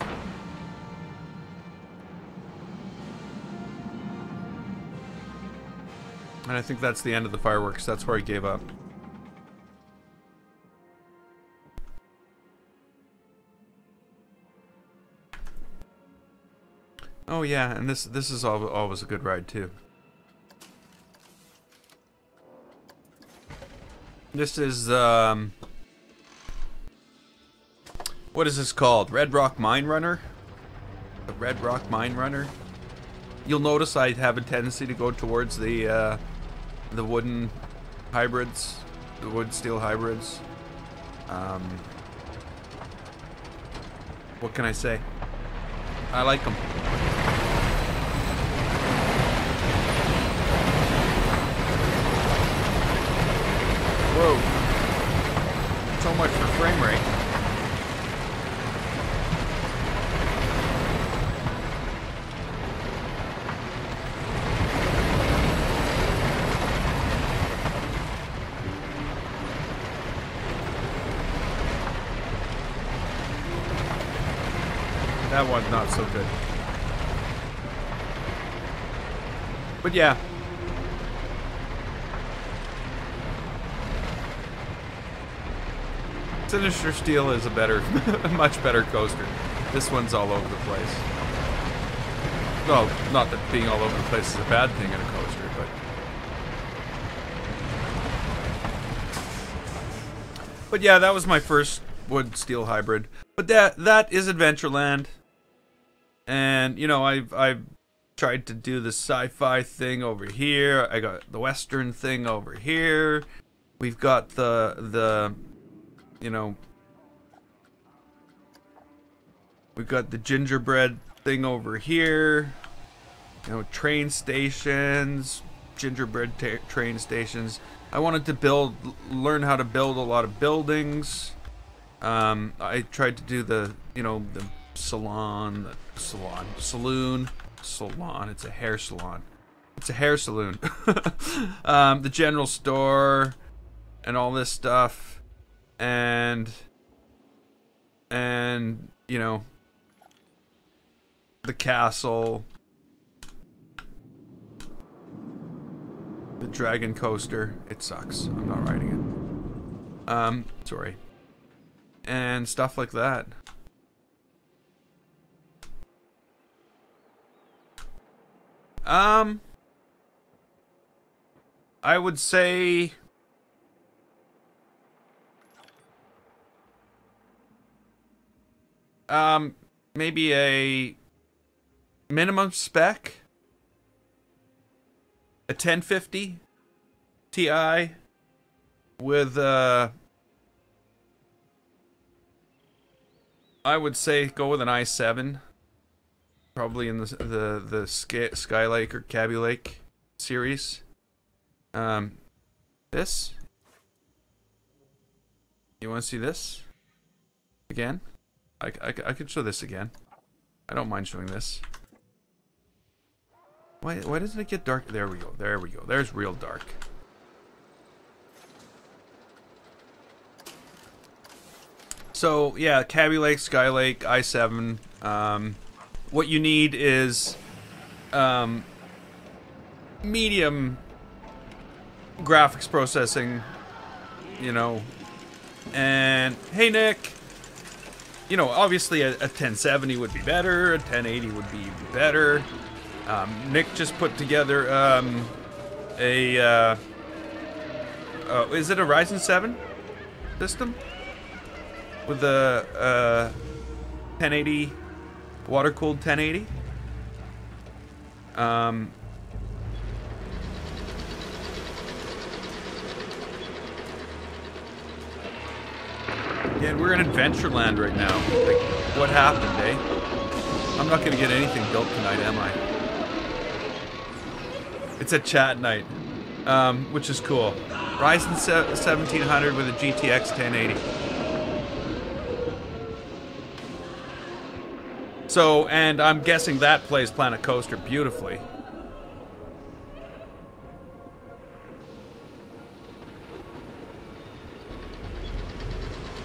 And I think that's the end of the fireworks. That's where I gave up. Oh yeah, and this is always a good ride too. This is what is this called? Red Rock Mine Runner? The Red Rock Mine Runner. You'll notice I have a tendency to go towards the wooden hybrids, the wood steel hybrids. What can I say? I like them. Whoa. So much for frame rate. That one's not so good. But yeah. Sinister Steel is a better, a much better coaster. This one's all over the place. Well, not that being all over the place is a bad thing in a coaster, but yeah, that was my first wood steel hybrid. But that is Adventureland. And you know, I've tried to do the sci-fi thing over here. I got the western thing over here. We've got the you know, we've got the gingerbread thing over here. You know, train stations, gingerbread train stations. I wanted to learn how to build a lot of buildings. I tried to do the, you know, the saloon. It's a hair salon. It's a hair saloon. The general store and all this stuff. And you know, the castle, the dragon coaster. It sucks. I'm not riding it. Sorry. And stuff like that. I would say maybe a minimum spec, a 1050 Ti with I would say go with an i7. Probably in the Skylake or Cabby Lake series. This. You want to see this again? I could show this again. I don't mind showing this. Why doesn't it get dark? There we go. There we go. There's real dark. So yeah, Cabby Lake, Skylake, i7. What you need is medium graphics processing, you know. And hey, Nick. You know, obviously a 1070 would be better. A 1080 would be even better. Nick just put together is it a Ryzen 7 system with a 1080 water-cooled 1080. Yeah, we're in Adventureland right now. Like, what happened, eh? I'm not gonna get anything built tonight, am I? It's a chat night, which is cool. Ryzen 1700 with a GTX 1080. So, and I'm guessing that plays Planet Coaster beautifully.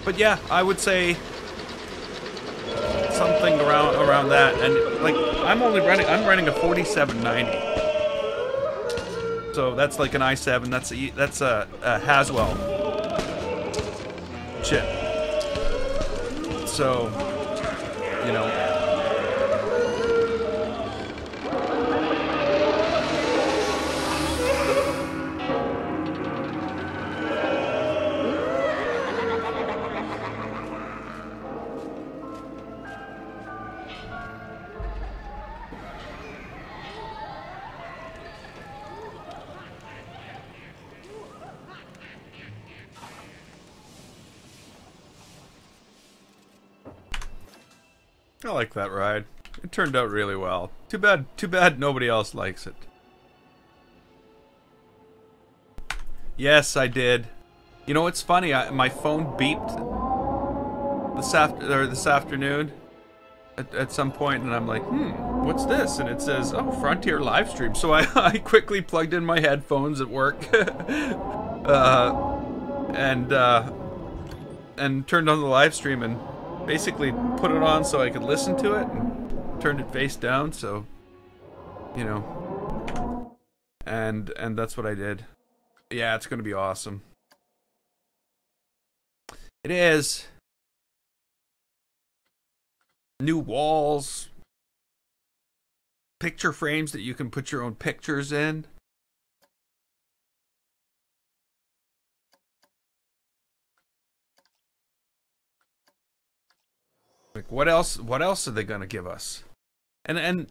But yeah, I would say something around that. And like, I'm running a 4790. So that's like an i7. That's a Haswell chip. So, you know. I like that ride. It turned out really well. Too bad nobody else likes it. Yes, I did. You know what's funny? My phone beeped this afternoon at some point, and I'm like, what's this? And it says, oh, Frontier Livestream. So I quickly plugged in my headphones at work and turned on the live stream and basically put it on so I could listen to it and turned it face down, so you know, and that's what I did. Yeah, it's gonna be awesome. It is. New walls, picture frames that you can put your own pictures in. Like, what else are they gonna give us? And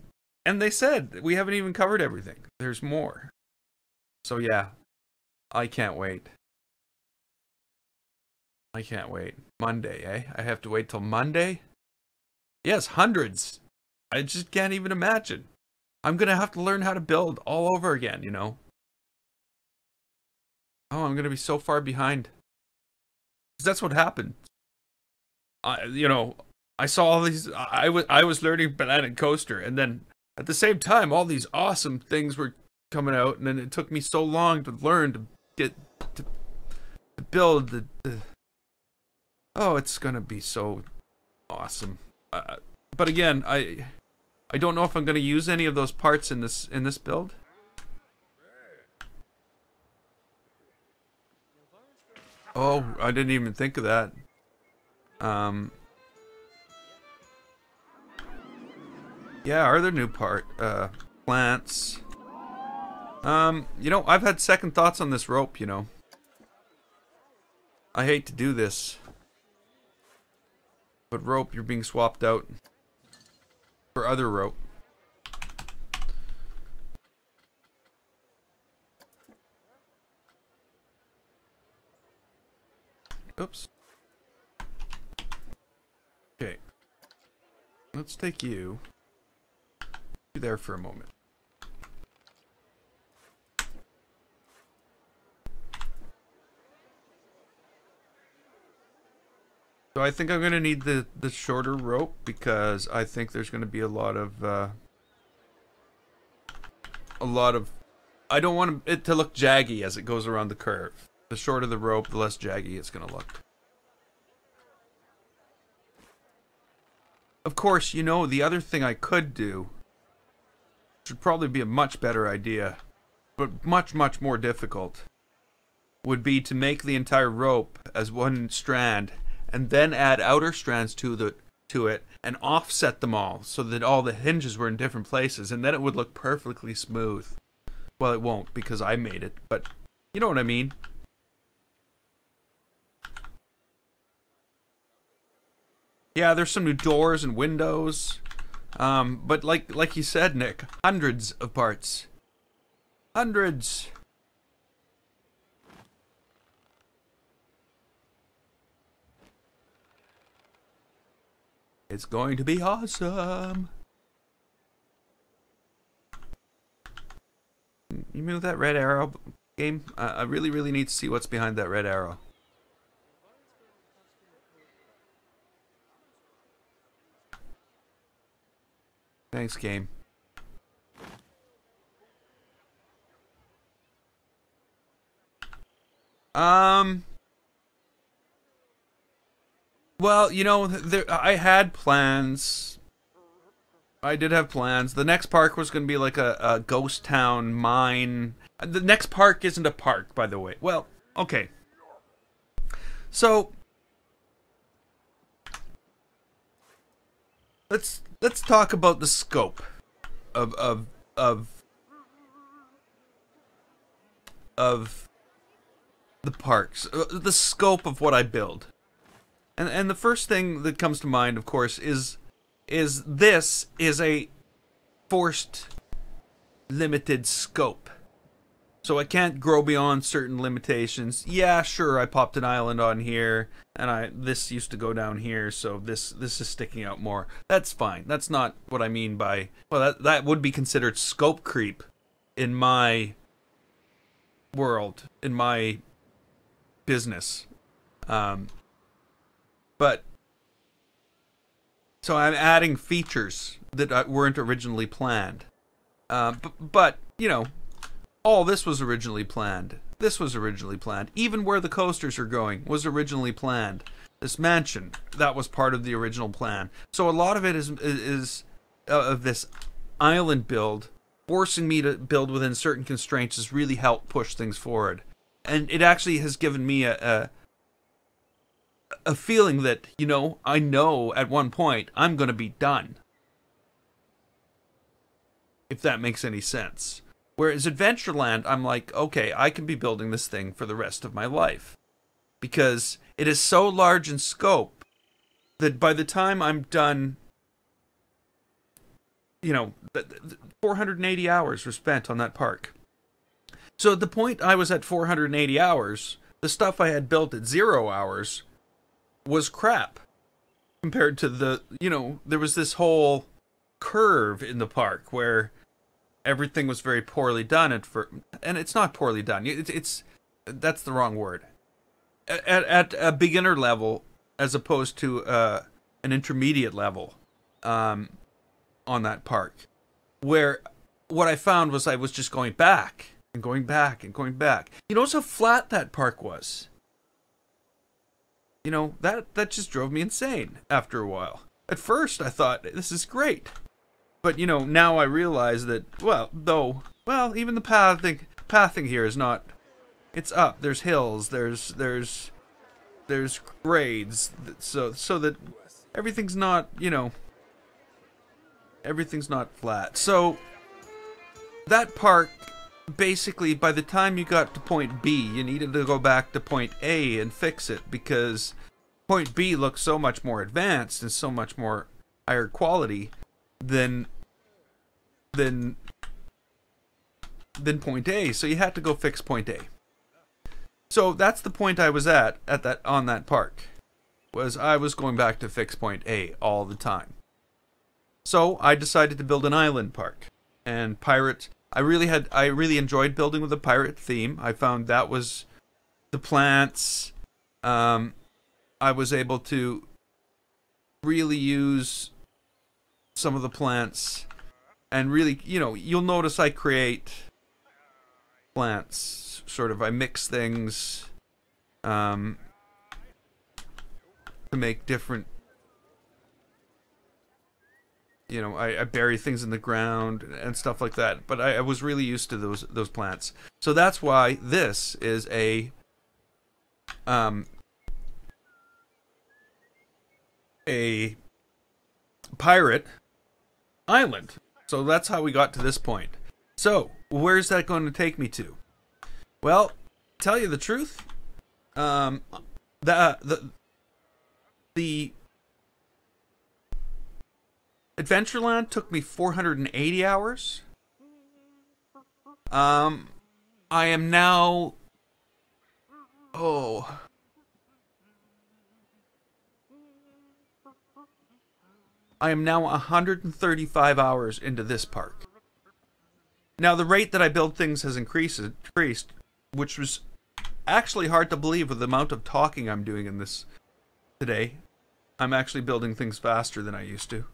they said we haven't even covered everything. There's more. So yeah, I can't wait. I can't wait. Monday, eh? I have to wait till Monday? Yes, hundreds. I just can't even imagine. I'm gonna have to learn how to build all over again, you know? Oh, I'm gonna be so far behind. 'Cause that's what happened. You know, I saw all these. I was learning Planet Coaster, and then at the same time, all these awesome things were coming out, and then it took me so long to learn to get to build the. Oh, it's gonna be so awesome. But again, I don't know if I'm gonna use any of those parts in this build. Oh, I didn't even think of that. Yeah, are there new plants? You know, I've had second thoughts on this rope, you know. I hate to do this. But rope, you're being swapped out for other rope. Oops. Okay. Let's take you. you there for a moment. So I think I'm going to need the shorter rope because I think there's going to be a lot of I don't want it to look jaggy as it goes around the curve. The shorter the rope, the less jaggy it's going to look. Of course, you know, the other thing I could do, which would probably be a much better idea, but much, much more difficult, would be to make the entire rope as one strand and then add outer strands to it and offset them all so that all the hinges were in different places, and then it would look perfectly smooth. Well, it won't because I made it, but you know what I mean. Yeah, there's some new doors and windows, but like you said, Nick, hundreds of parts. Hundreds. It's going to be awesome. You move that red arrow, game? I really, really need to see what's behind that red arrow. Thanks, game. Well, you know, I had plans. I did have plans. The next park was going to be like a ghost town mine. The next park isn't a park, by the way. Well, okay. So let's talk about the scope of the parks. The scope of what I build. And the first thing that comes to mind, of course, is this is a forced limited scope. So I can't grow beyond certain limitations. Yeah, sure, I popped an island on here, and this used to go down here, so this is sticking out more. That's fine. That's not what I mean by, well, that would be considered scope creep in my world, in my business. But so I'm adding features that weren't originally planned. But you know, all this was originally planned. This was originally planned. Even where the coasters are going was originally planned. This mansion, that was part of the original plan. So a lot of it is of this island build, forcing me to build within certain constraints has really helped push things forward. And it actually has given me a feeling that, you know, I know at one point I'm going to be done. If that makes any sense. Whereas Adventureland, I'm like, okay, I can be building this thing for the rest of my life. Because it is so large in scope that by the time I'm done, you know, 480 hours were spent on that park. So at the point I was at 480 hours, the stuff I had built at 0 hours was crap. Compared to the, you know, there was this whole curve in the park where everything was very poorly done and it's not poorly done. It's that's the wrong word. At a beginner level, as opposed to an intermediate level, on that park, where what I found was I was just going back and going back and going back. You notice how flat that park was. You know, that just drove me insane after a while. At first, I thought, this is great. But, you know, now I realize that, well, even the pathing here is not, it's up. There's hills, there's grades, so that everything's not, you know, everything's not flat. So, that park, basically, by the time you got to point B, you needed to go back to point A and fix it, because point B looked so much more advanced and so much more higher quality than point A, so you had to go fix point A. So that's the point I was at on that park, was I was going back to fix point A all the time. So I decided to build an island park. And pirate, I really enjoyed building with a pirate theme. I found that was the plants. I was able to really use some of the plants, and really, you'll notice I create plants, sort of, I mix things, to make different, I bury things in the ground and stuff like that, but I was really used to those plants. So that's why this is a pirate island. So that's how we got to this point. So where's that going to take me to? Well, tell you the truth, the Adventureland took me 480 hours. I am now, I am now 135 hours into this park. Now, the rate that I build things has increased, which was actually hard to believe with the amount of talking I'm doing in this today. I'm actually building things faster than I used to.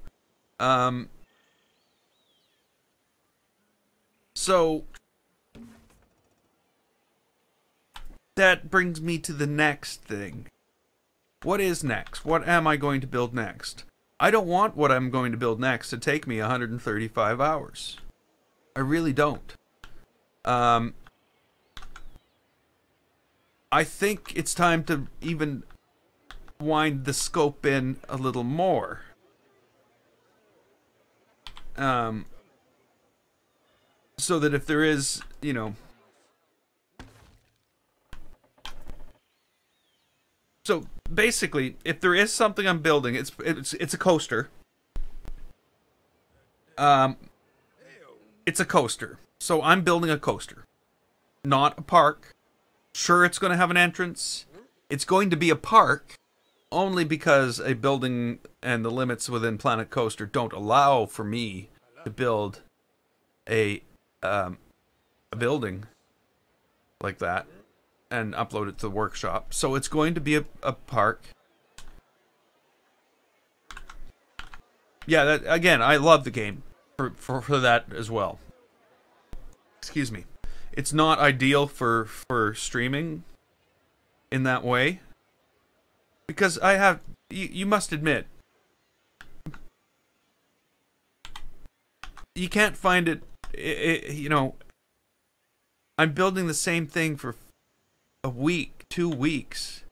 So that brings me to the next thing. What is next? What am I going to build next? I don't want what I'm going to build next to take me 135 hours. I really don't. I think it's time to even wind the scope in a little more. So that if there is, so basically, if there is something I'm building, it's a coaster. It's a coaster. So I'm building a coaster, not a park. Sure, it's going to have an entrance. It's going to be a park only because a building and the limits within Planet Coaster don't allow for me to build a building like that and upload it to the workshop. So it's going to be a park. Yeah, that, again, I love the game for that as well. Excuse me. It's not ideal for streaming in that way, because I have, you must admit, you can't find it, I'm building the same thing for a week, 2 weeks.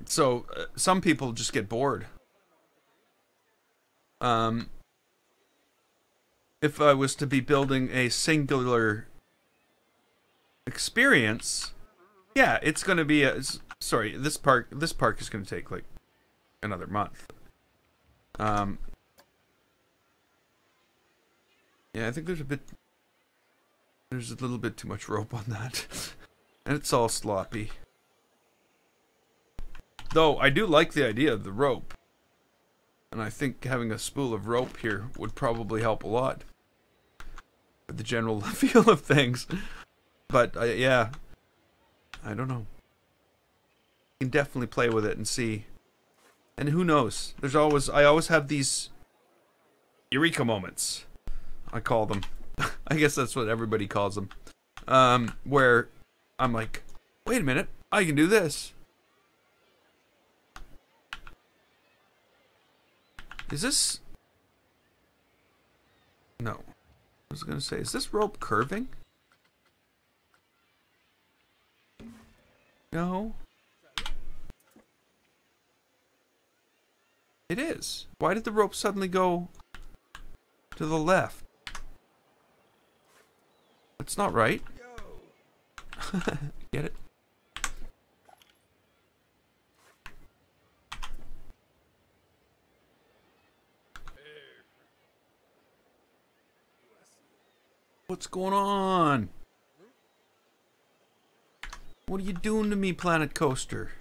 So some people just get bored. If I was to be building a singular experience, yeah, it's going to be sorry, this park is going to take like another month. Yeah, I think there's a little bit too much rope on that. And it's all sloppy. Though, I do like the idea of the rope. And I think having a spool of rope here would probably help a lot with the general feel of things. But, yeah. I don't know. You can definitely play with it and see. And who knows? I always have these eureka moments, I call them. I guess that's what everybody calls them. Where I'm like, wait a minute, I can do this. Is this... No. I was gonna say, is this rope curving? No. It is. Why did the rope suddenly go to the left? That's not right. Get it? What's going on? What are you doing to me, Planet Coaster?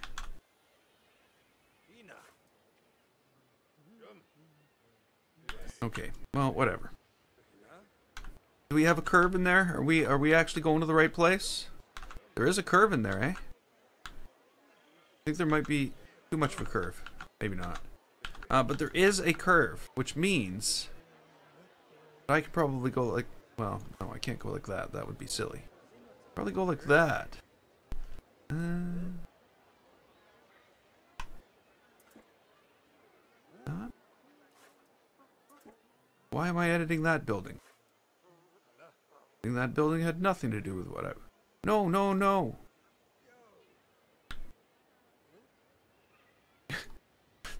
Okay, well, whatever. Do we have a curve in there? Are we actually going to the right place? There is a curve in there, eh? I think there might be too much of a curve. Maybe not. But there is a curve, which means I could probably go like, well, no, I can't go like that. That would be silly. Probably go like that. Why am I editing that building? That building had nothing to do with what I... No, no, no.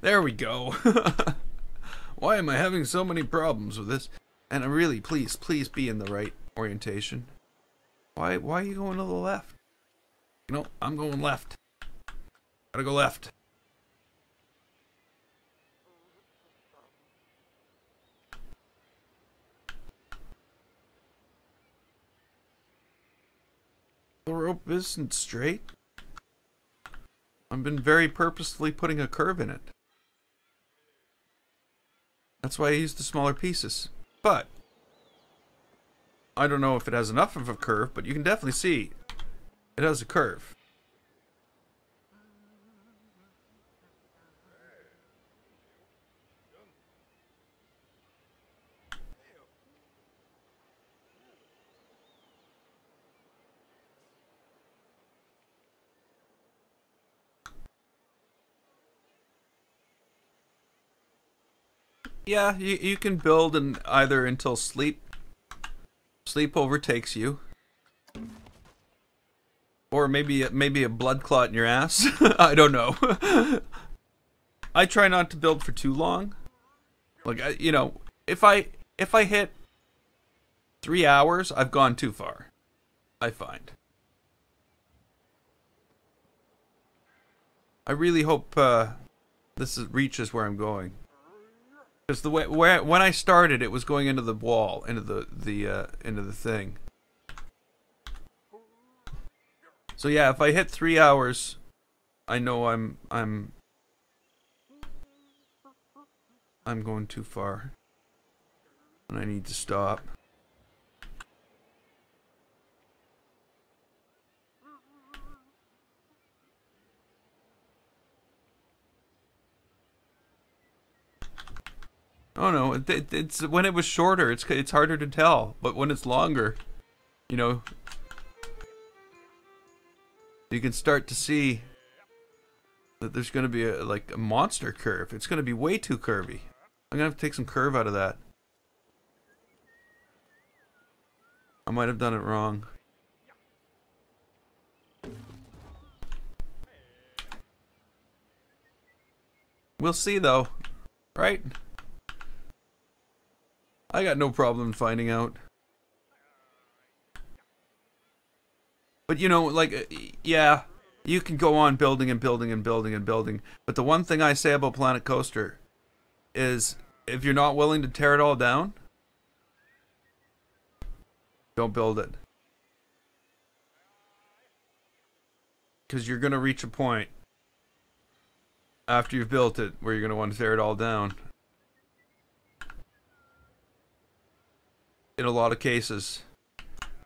There we go. Why am I having so many problems with this? And really, please be in the right orientation. Why are you going to the left? You know, I'm going left. Gotta go left. The rope isn't straight. I've been very purposefully putting a curve in it. That's why I used the smaller pieces. But I don't know if it has enough of a curve, but you can definitely see it has a curve. Yeah, you can build either until sleep overtakes you, or maybe a blood clot in your ass. I don't know. I try not to build for too long. Like, you know, if I hit 3 hours, I've gone too far, I find. I really hope reaches where I'm going. Because the way when I started, it was going into the wall, into the thing. So yeah, if I hit 3 hours, I know I'm going too far, and I need to stop. Oh no, it's when it was shorter, it's harder to tell, but when it's longer, you know, you can start to see that there's going to be like a monster curve. It's going to be way too curvy. I'm going to have to take some curve out of that. I might have done it wrong. We'll see though, right? I got no problem finding out. But you know, like, yeah, you can go on building and building and building and building. But the one thing I say about Planet Coaster is, if you're not willing to tear it all down, don't build it. Because you're going to reach a point after you've built it where you're going to want to tear it all down. In a lot of cases.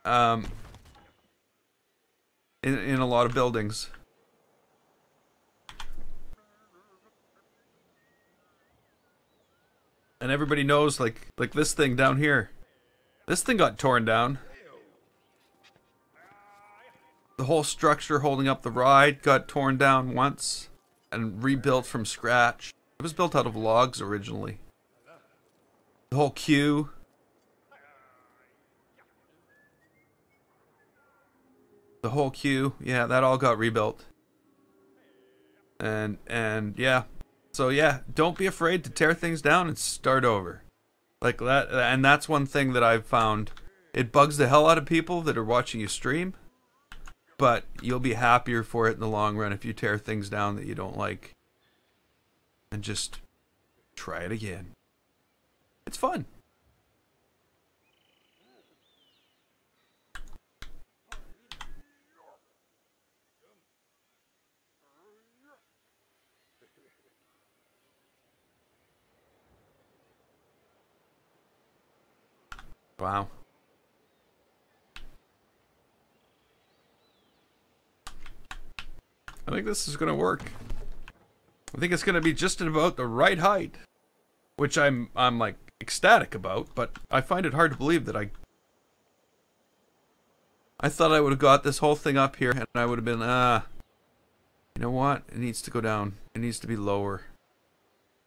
In a lot of buildings. And everybody knows, like this thing down here. This thing got torn down. The whole structure holding up the ride got torn down once and rebuilt from scratch. It was built out of logs originally. The whole queue. The whole queue, yeah, that all got rebuilt. And yeah. So yeah, don't be afraid to tear things down and start over. Like that, and that's one thing that I've found. It bugs the hell out of people that are watching you stream. but you'll be happier for it in the long run if you tear things down that you don't like and just try it again. It's fun. Wow. I think this is gonna work. I think it's gonna be just about the right height, which I'm like ecstatic about. But I find it hard to believe that I thought I would have got this whole thing up here, and I would have been you know what? It needs to go down. It needs to be lower.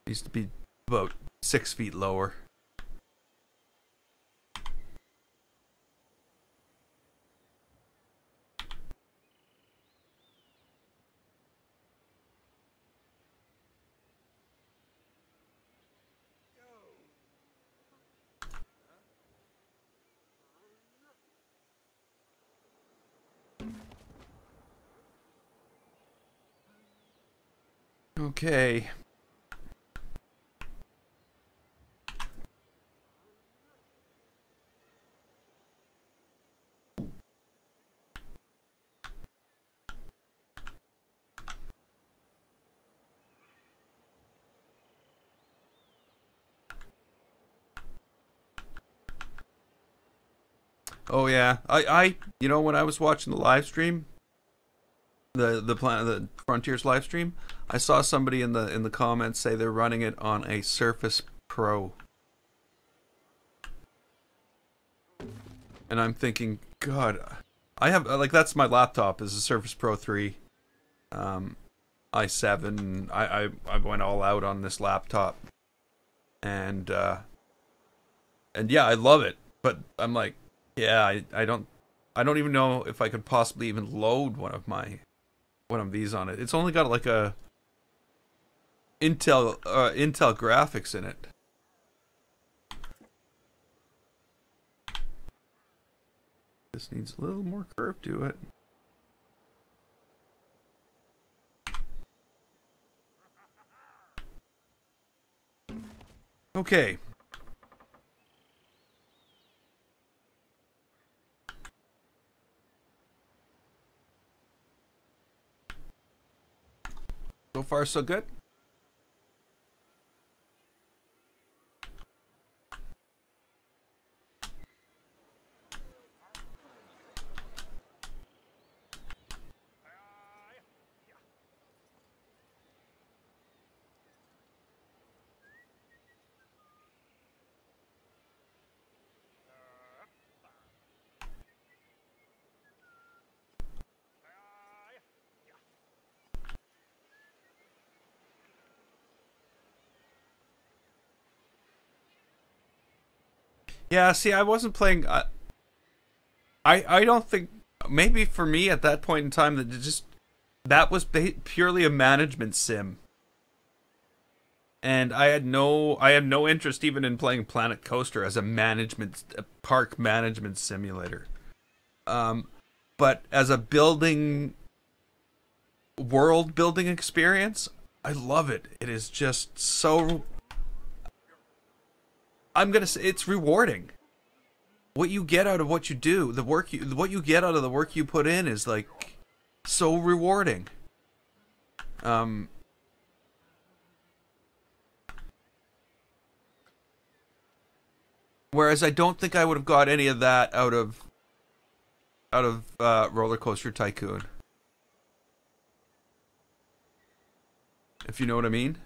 It needs to be about 6 feet lower. Okay. Oh yeah. You know, when I was watching the live stream, the Frontiers live stream, I saw somebody in the comments say they're running it on a Surface Pro. And I'm thinking, God, I have like that's my laptop is a Surface Pro 3. i7. I went all out on this laptop. And yeah, I love it. But I'm like, yeah, I don't even know if I could possibly even load one of these on it. It's only got like a Intel graphics in it. This needs a little more curve to it. Okay. So far, so good. Yeah, see, I wasn't playing. I don't think maybe for me at that point in time that was purely a management sim, and I had no interest even in playing Planet Coaster as a park management simulator. But as a world building experience, I love it. It is just so. I'm gonna say it's rewarding. What you get out of what you do, what you get out of the work you put in is like so rewarding. Whereas I don't think I would have got any of that out of Roller Coaster Tycoon. If you know what I mean.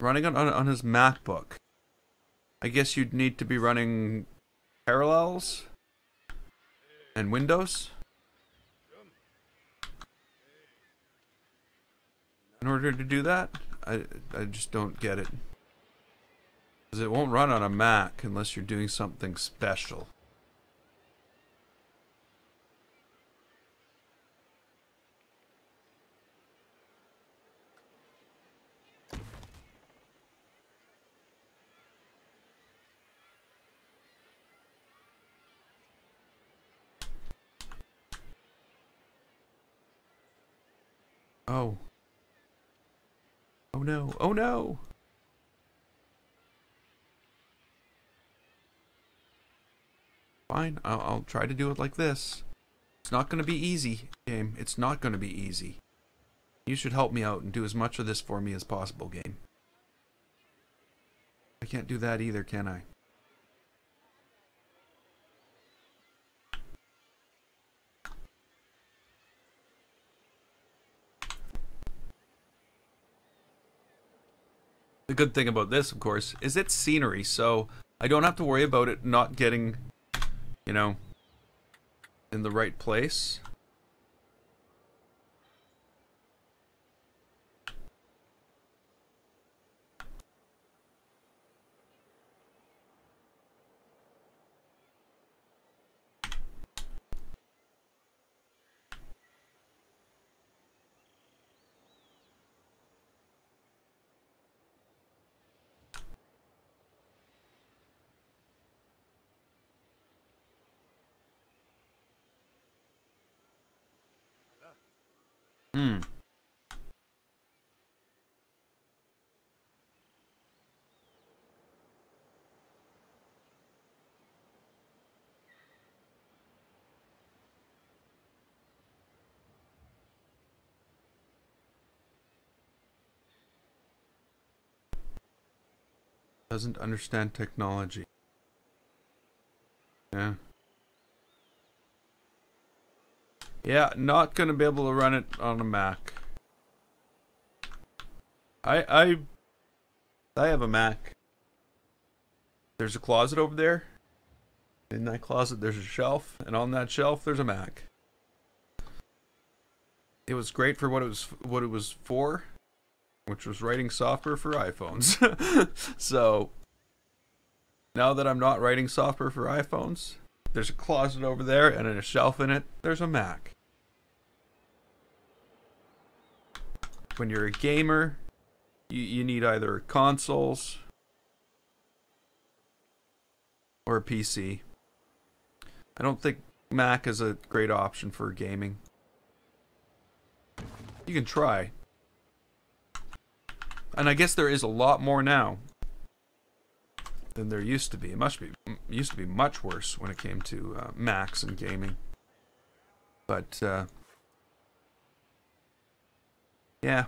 Running on his MacBook. I guess you'd need to be running Parallels and Windows in order to do that. I just don't get it. Because it won't run on a Mac unless you're doing something special. Oh. Oh no. Oh no! Fine, I'll try to do it like this. It's not going to be easy, game. It's not going to be easy. You should help me out and do as much of this for me as possible, game. I can't do that either, can I? The good thing about this, of course, is it's scenery, so I don't have to worry about it not getting, you know, in the right place. Hmm. Doesn't understand technology. Yeah. Yeah, not gonna be able to run it on a Mac. I have a Mac. There's a closet over there. In that closet there's a shelf, and on that shelf there's a Mac. It was great for what it was for, which was writing software for iPhones. So now that I'm not writing software for iPhones, there's a closet over there, and in a shelf in it, there's a Mac. When you're a gamer, you need either consoles or a PC. I don't think Mac is a great option for gaming. You can try. And I guess there is a lot more now than there used to be. It used to be much worse when it came to Macs and gaming. But yeah.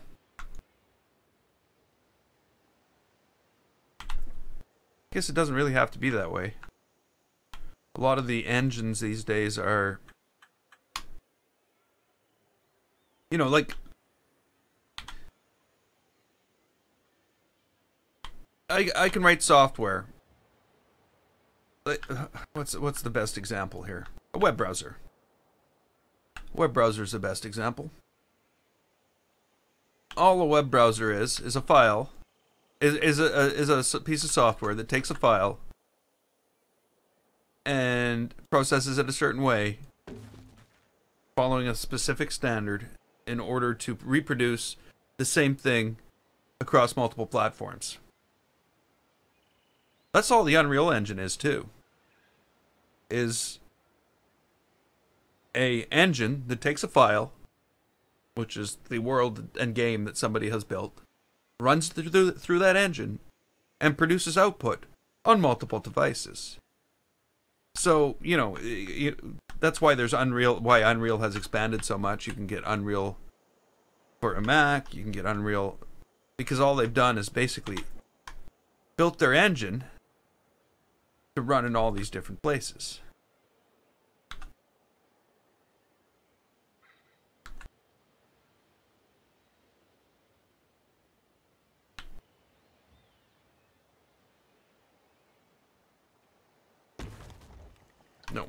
I guess it doesn't really have to be that way. A lot of the engines these days are, you know, like I can write software. What's the best example here? A web browser. A web browser is the best example. All a web browser is a file, is a piece of software that takes a file and processes it a certain way, following a specific standard in order to reproduce the same thing across multiple platforms. That's all the Unreal Engine is too. Is a engine that takes a file, which is the world and game that somebody has built, runs through that engine, and produces output on multiple devices. So, you know, that's why there's Unreal, why Unreal has expanded so much. You can get Unreal for a Mac, you can get Unreal, because all they've done is basically built their engine to run in all these different places. No.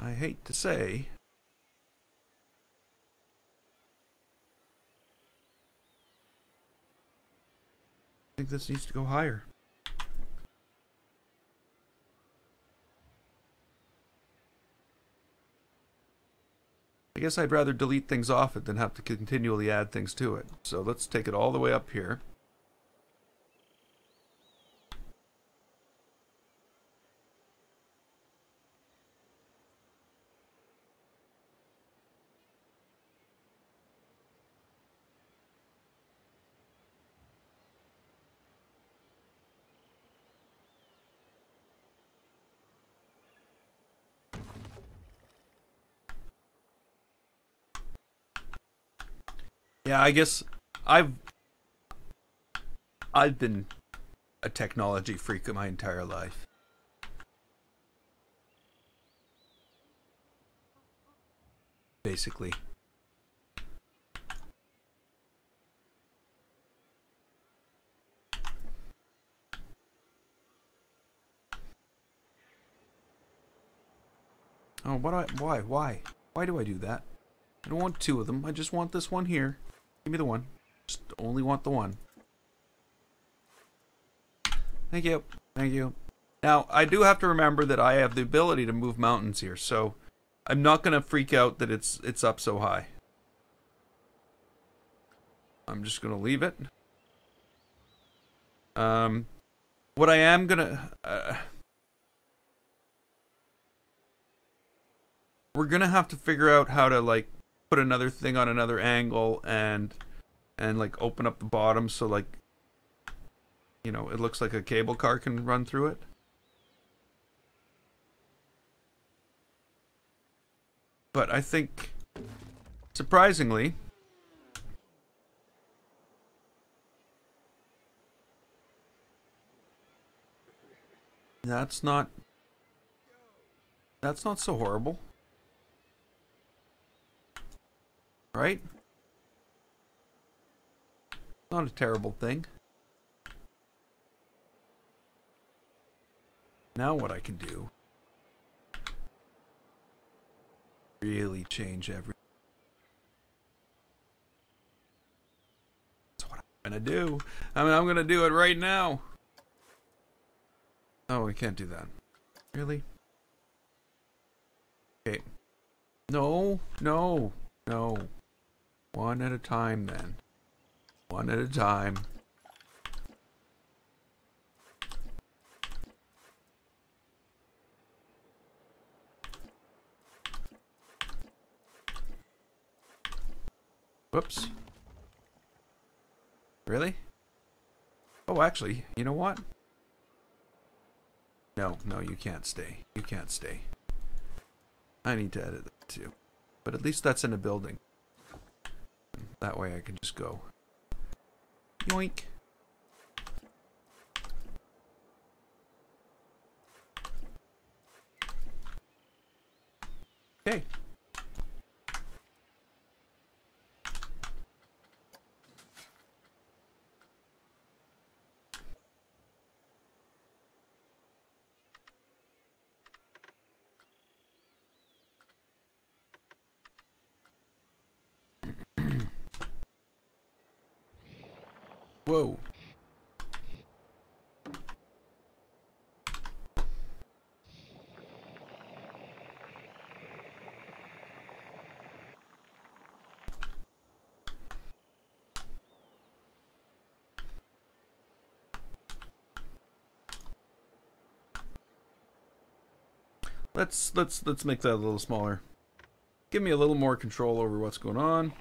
I hate to say, I think this needs to go higher. I guess I'd rather delete things off it than have to continually add things to it. So let's take it all the way up here. Yeah, I guess I've I've been a technology freak my entire life. Basically. Oh, why do I do that? I don't want two of them. I just want this one here. Give me the one. Just only want the one. Thank you. Thank you. Now, I do have to remember that I have the ability to move mountains here, so I'm not going to freak out that it's up so high. I'm just going to leave it. What I am going to... we're going to have to figure out how to, like, put another thing on another angle and like, open up the bottom so, like, you know, it looks like a cable car can run through it. But I think, surprisingly, that's not so horrible. Right? Not a terrible thing. Now what I can do, really change everything. That's what I'm gonna do. I mean, I'm gonna do it right now. Oh, we can't do that. Really? Okay. No, no, no. One at a time, then. One at a time. Whoops. Really? Oh, actually, you know what? No, no, you can't stay. You can't stay. I need to edit that too. But at least that's in a building. That way I can just go. Yoink. Okay. Whoa. Let's make that a little smaller. Give me a little more control over what's going on.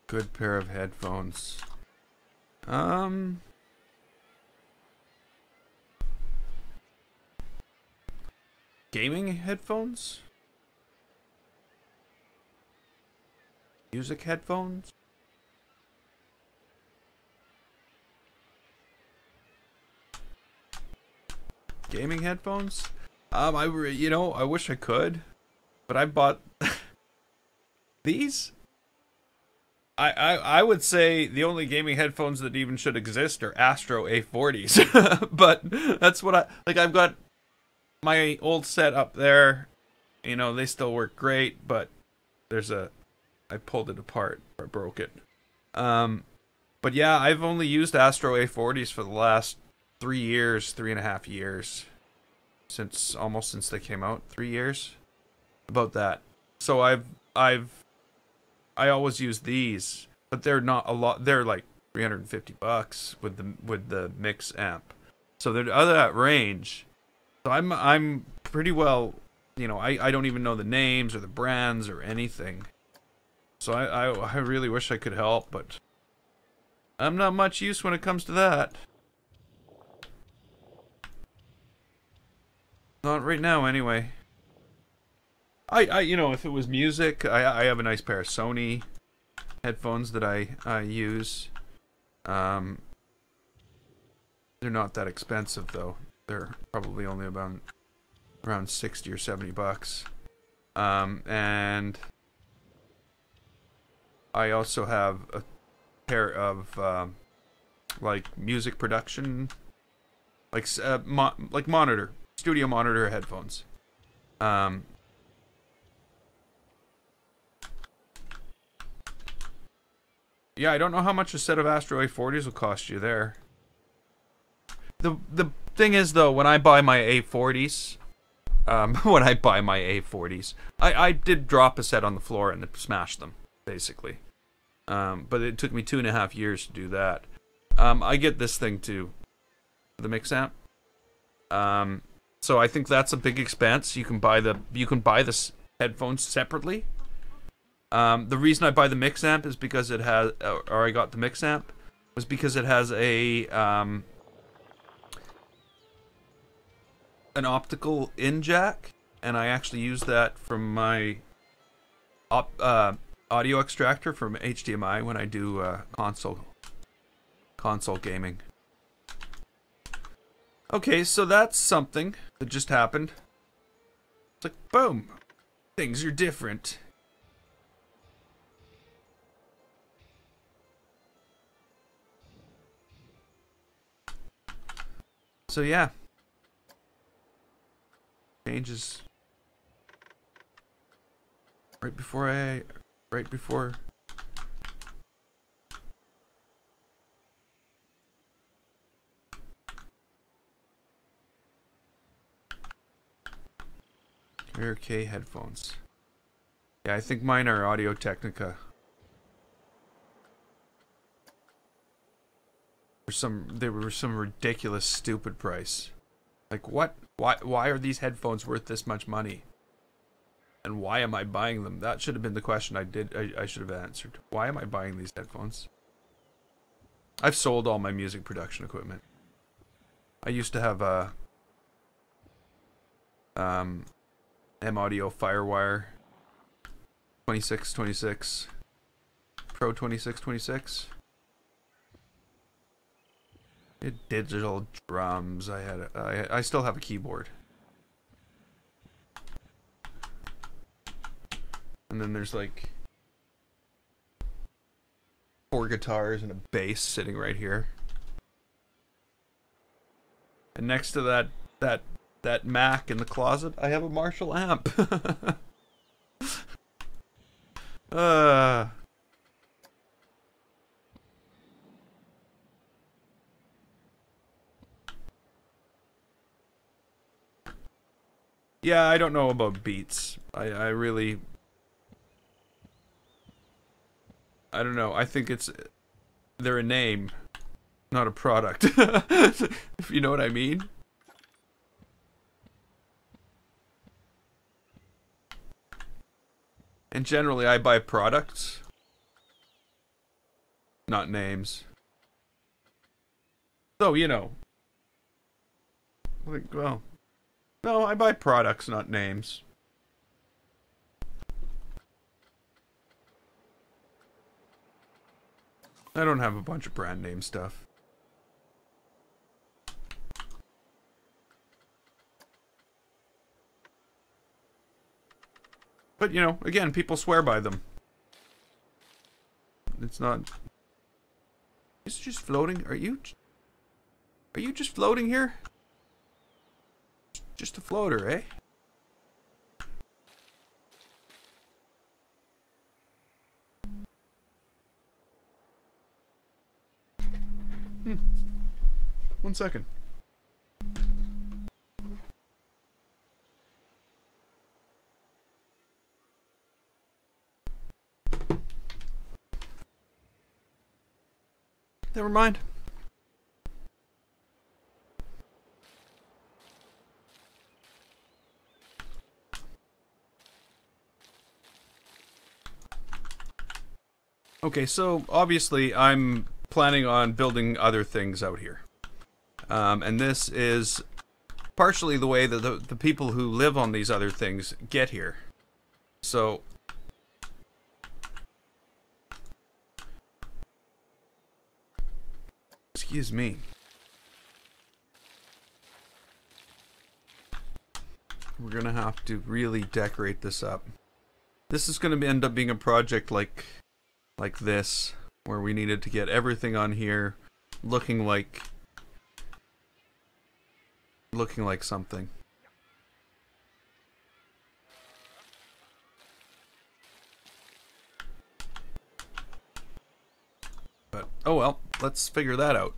Good pair of headphones. Gaming headphones? Music headphones? Gaming headphones? You know, I wish I could, but I bought these. I would say the only gaming headphones that even should exist are Astro A40s. But that's what I've got my old set up there. You know, they still work great, but I pulled it apart, or I broke it. But yeah, I've only used Astro A40s for the last 3 years, 3.5 years. Almost since they came out. 3 years? About that. So I always use these, but they're not a lot. They're like $350 with the mix amp. So they're out of that range. So I'm pretty well, you know, I don't even know the names or the brands or anything. So I really wish I could help, but I'm not much use when it comes to that. Not right now, anyway. You know, if it was music, I have a nice pair of Sony headphones that I use. They're not that expensive though. They're probably only about around 60 or 70 bucks. And I also have a pair of like music production, like like monitor, studio monitor headphones. Yeah, I don't know how much a set of Astro A40s will cost you there. The thing is though, when I buy my A40s, I did drop a set on the floor and smash them, basically. But it took me 2.5 years to do that. I get this thing too, the mix amp. So I think that's a big expense. You can buy the headphones separately. The reason I buy the mix amp is because it has, or I got the mix amp, was because it has a an optical in jack, and I actually use that from my audio extractor from HDMI when I do console gaming. Okay, so that's something that just happened. It's like, boom, things are different. So yeah, changes right before Rare K headphones. Yeah, I think mine are Audio Technica. They were some ridiculous, stupid price. Like, what? Why are these headphones worth this much money? And why am I buying them? That should have been the question I should have answered. Why am I buying these headphones? I've sold all my music production equipment. I used to have a M-Audio Firewire 2626 Pro 2626. Digital drums. I still have a keyboard. And then there's like 4 guitars and a bass sitting right here. And next to that Mac in the closet, I have a Marshall amp. Yeah, I don't know about Beats. I really... I don't know. I think they're a name, not a product. If you know what I mean. And generally I buy products, not names. So, you know. Like, well... No, I buy products, not names. I don't have a bunch of brand name stuff. But, you know, again, people swear by them. It's not... It's just floating. Are you just floating here? Just a floater, eh? Hmm. 1 second. Never mind. Okay, so obviously I'm planning on building other things out here. And this is partially the way that the people who live on these other things get here. So... excuse me. We're gonna have to really decorate this up. This is gonna end up being a project like this, where we needed to get everything on here looking like something. But oh well, let's figure that out.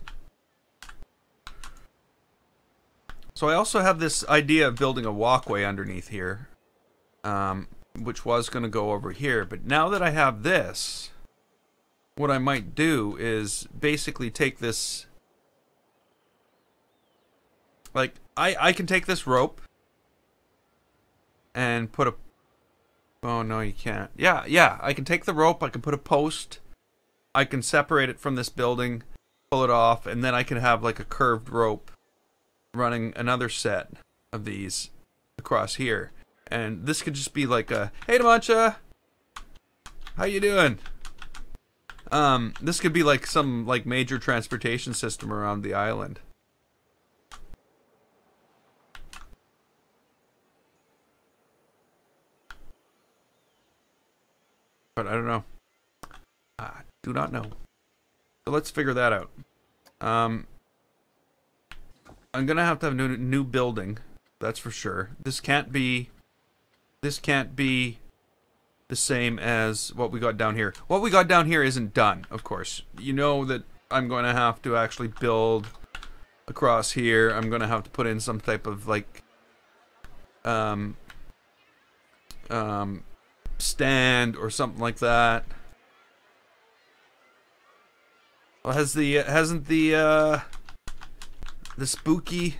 So I also have this idea of building a walkway underneath here, which was going to go over here. But now that I have this, what I might do is basically take this... like, I can take this rope and put a... oh, no, you can't. Yeah, I can take the rope, I can put a post, I can separate it from this building, pull it off, and then I can have like a curved rope running another set of these across here. And this could just be like a, hey Damancha, how you doing? This could be like some like major transportation system around the island. But I don't know. I do not know. So let's figure that out. I'm gonna have to have a new building, that's for sure. This can't be the same as what we got down here. What we got down here isn't done, of course. You know that I'm going to have to actually build across here. I'm going to have to put in some type of like stand or something like that. Well, hasn't the spooky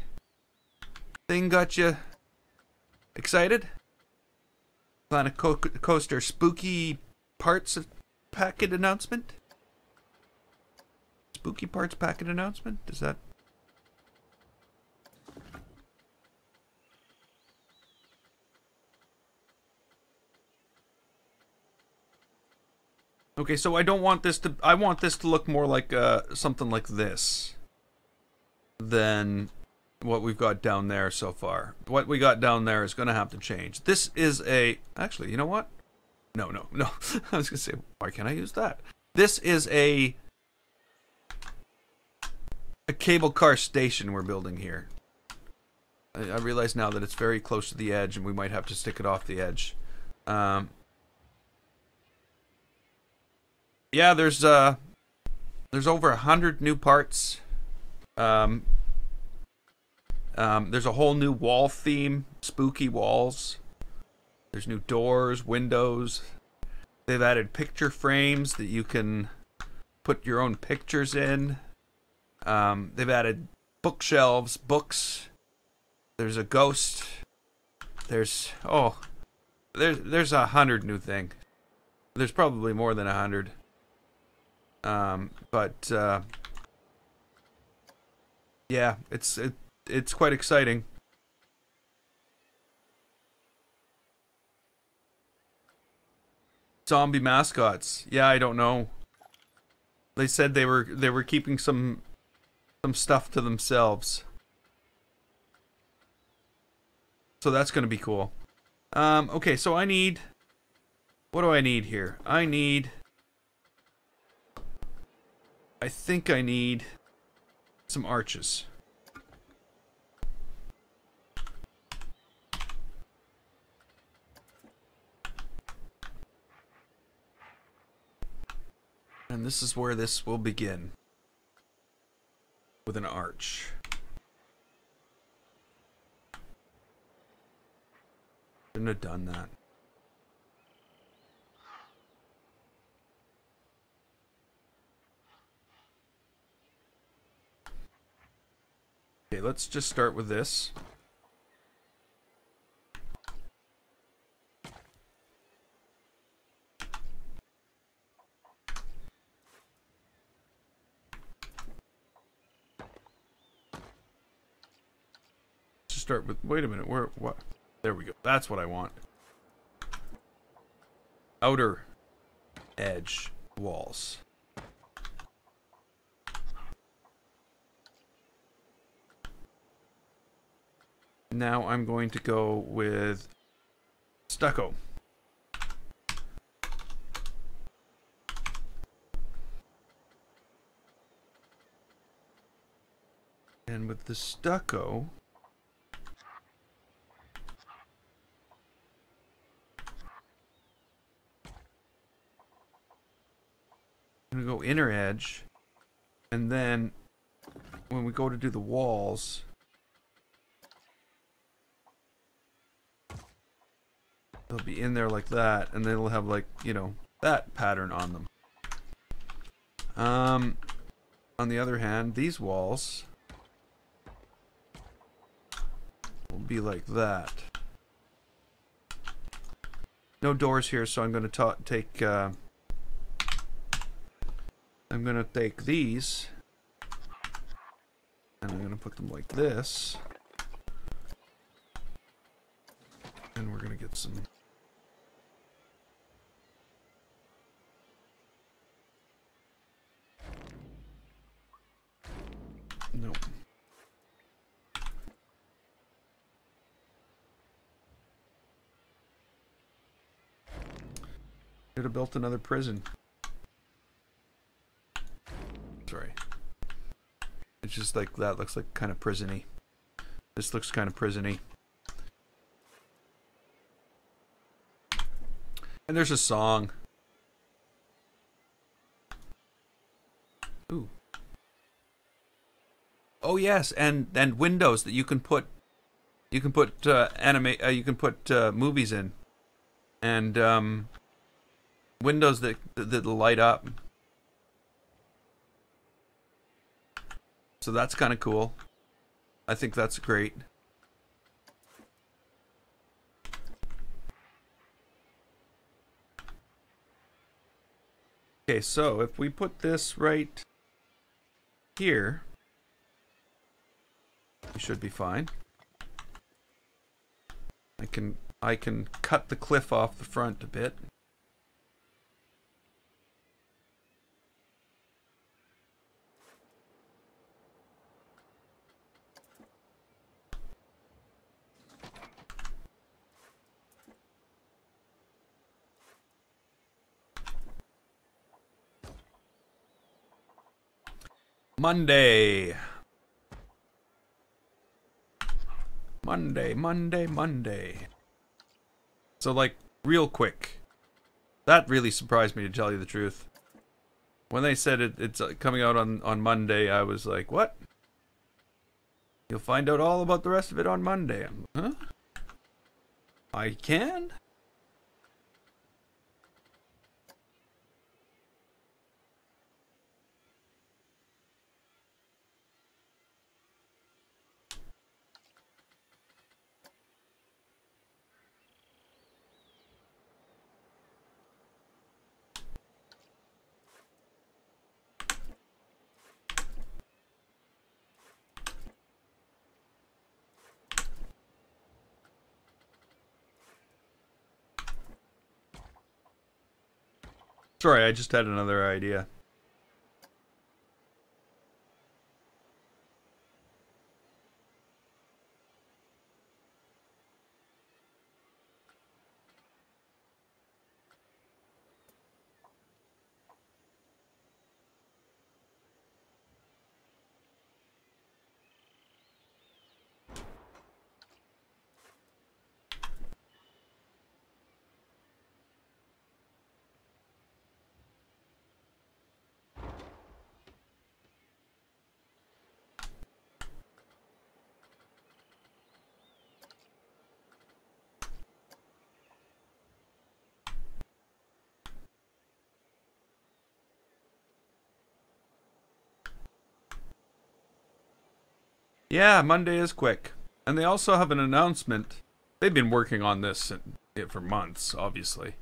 thing got you excited? Planet Coaster spooky parts packet announcement? Spooky parts packet announcement? Is that... okay, so I don't want this to... I want this to look more like something like this than what we've got down there so far. What we got down there is going to have to change. This is a... actually, you know what? No. I was going to say, why can't I use that? This is a cable car station we're building here. I realize now that it's very close to the edge and we might have to stick it off the edge. Yeah, there's over 100 new parts. There's a whole new wall theme, spooky walls. There's new doors, windows. They've added picture frames that you can put your own pictures in. They've added bookshelves, books. There's a ghost. There's 100 new things. There's probably more than 100. Yeah, it's quite exciting. Zombie mascots. Yeah, I don't know. They said they were keeping some stuff to themselves. So that's going to be cool. Okay, so I need... what do I need here? I think I need some arches. And this is where this will begin. With an arch. Shouldn't have done that. Okay, let's just start with this. start with... Wait a minute. Where... What? There we go. That's what I want. Outer edge walls. Now I'm going to go with stucco. And with the stucco, I'm going to go inner edge, and then when we go to do the walls, they'll be in there like that, and they'll have, like, you know, that pattern on them. On the other hand, these walls will be like that. No doors here, so I'm going to take I'm going to take these, and I'm going to put them like this, and we're going to get some... No. Could have built another prison. Sorry. It's just like that looks like kind of prison-y. This looks kind of prison-y. And there's a song. Ooh. Oh yes, and windows that you can put movies in, and windows that light up. So that's kind of cool. I think that's great. Okay, so if we put this right here, we should be fine. I can cut the cliff off the front a bit. Monday. Monday. So, like, real quick. That really surprised me, to tell you the truth. When they said it's coming out on Monday, I was like, what? You'll find out all about the rest of it on Monday. Huh? I can? Sorry, I just had another idea. Yeah, Monday is quick. And they also have an announcement. They've been working on this for months, obviously.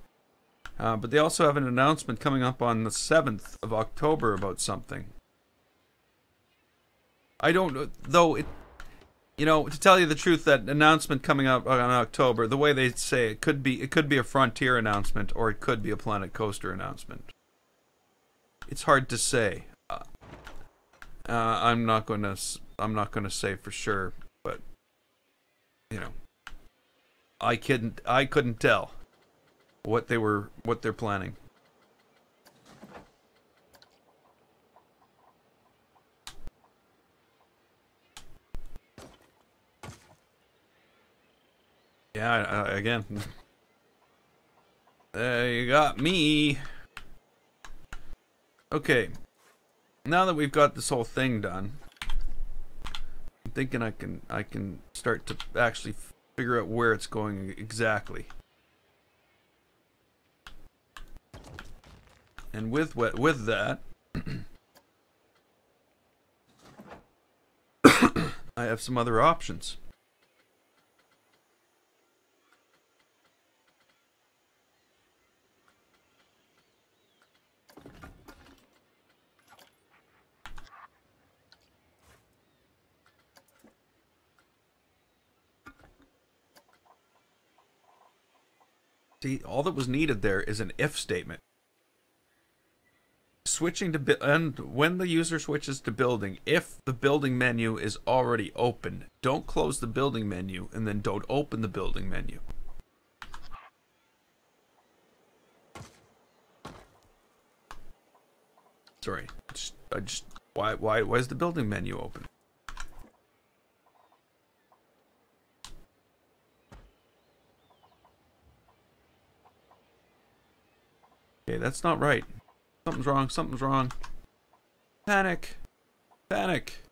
But they also have an announcement coming up on the 7th of October about something. I don't know, though You know, to tell you the truth, that announcement coming up on October, the way they say it could be a Frontier announcement, or it could be a Planet Coaster announcement. It's hard to say. I'm not gonna say for sure, but you know, I couldn't tell what they're planning. Yeah, again. You got me. Okay. Now that we've got this whole thing done, I'm thinking I can start to actually figure out where it's going exactly. And with that, I have some other options. See, all that was needed there is an if statement. Switching to and when the user switches to building, if the building menu is already open, don't close the building menu and then don't open the building menu. Sorry, why is the building menu open? Okay, that's not right. Something's wrong, something's wrong. Panic! Panic!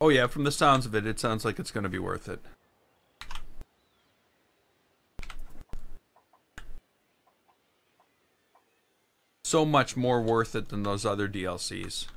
Oh yeah, from the sounds of it, it sounds like it's going to be worth it. So much more worth it than those other DLCs.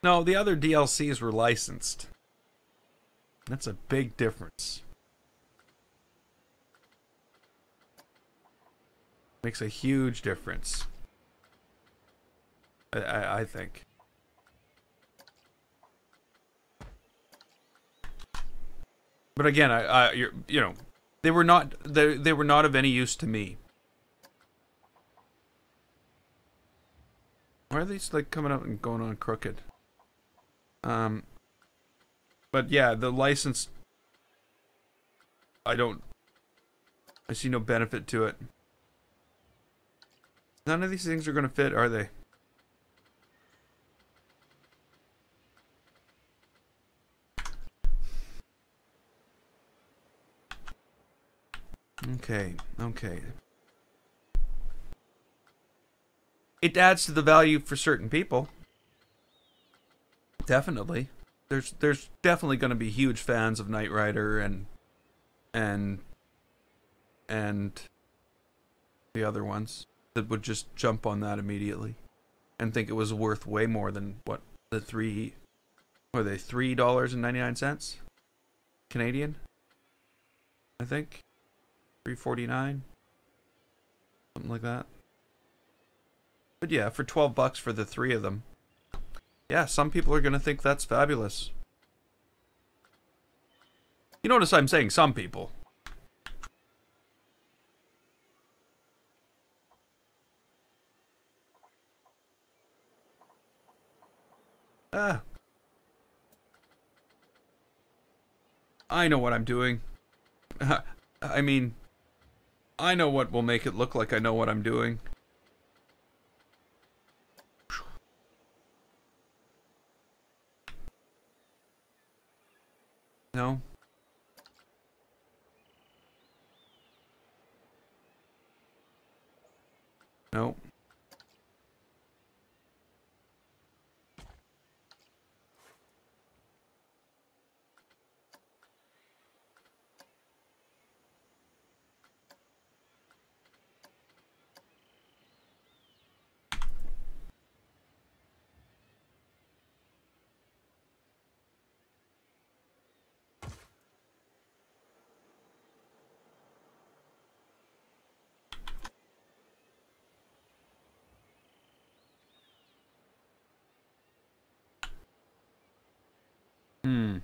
No, the other DLCs were licensed. That's a big difference. Makes a huge difference. I think. But again, you know, they were not of any use to me. Why are these like coming out and going on crooked? But yeah, the license, I see no benefit to it. None of these things are going to fit, are they? Okay, okay. It adds to the value for certain people. Definitely. There's definitely going to be huge fans of Knight Rider and the other ones that would just jump on that immediately and think it was worth way more than what the $3.99 Canadian, I think. $3.49, something like that. But yeah, for $12 for the three of them. Yeah, some people are going to think that's fabulous. You notice I'm saying some people. Ah. I know what I'm doing. I mean, I know what will make it look like I know what I'm doing. No? No. Hmm.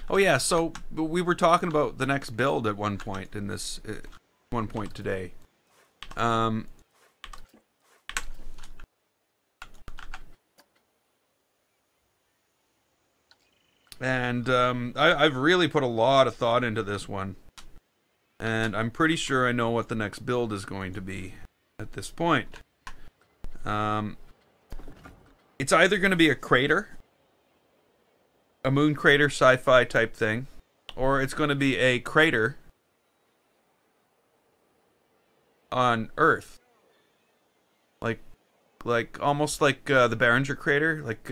Oh yeah, so we were talking about the next build at one point in this, one point today. Um, and I've really put a lot of thought into this one. And I'm pretty sure I know what the next build is going to be at this point. It's either going to be a crater, a moon crater sci-fi type thing, or it's going to be a crater on Earth. Like almost like the Barringer crater, like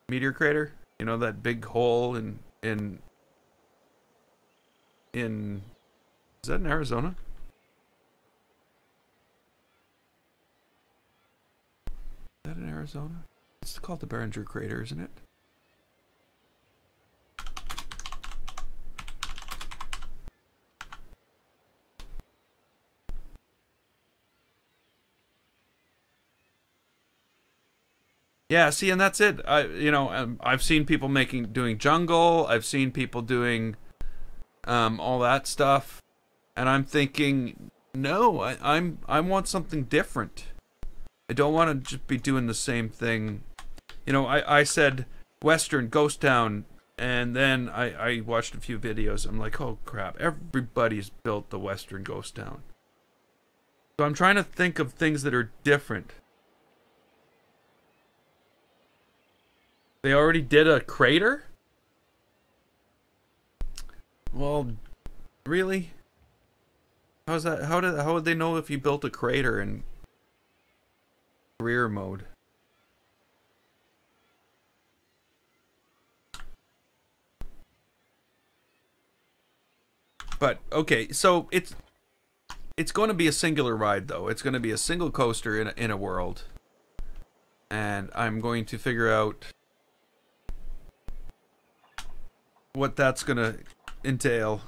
meteor crater. You know, that big hole in is that in Arizona? Is that in Arizona? It's called the Barringer crater, isn't it? Yeah, see, and that's it. I've seen people doing jungle. I've seen people doing all that stuff, and I'm thinking, no, I want something different. I don't want to just be doing the same thing. You know, I said Western Ghost Town, and then I watched a few videos. I'm like, oh crap, everybody's built the Western Ghost Town. So I'm trying to think of things that are different. They already did a crater? Well, really? How's that? How would they know if you built a crater in career mode? But okay, so it's going to be a singular ride though. It's going to be a single coaster in a world. And I'm going to figure out what that's going to entail.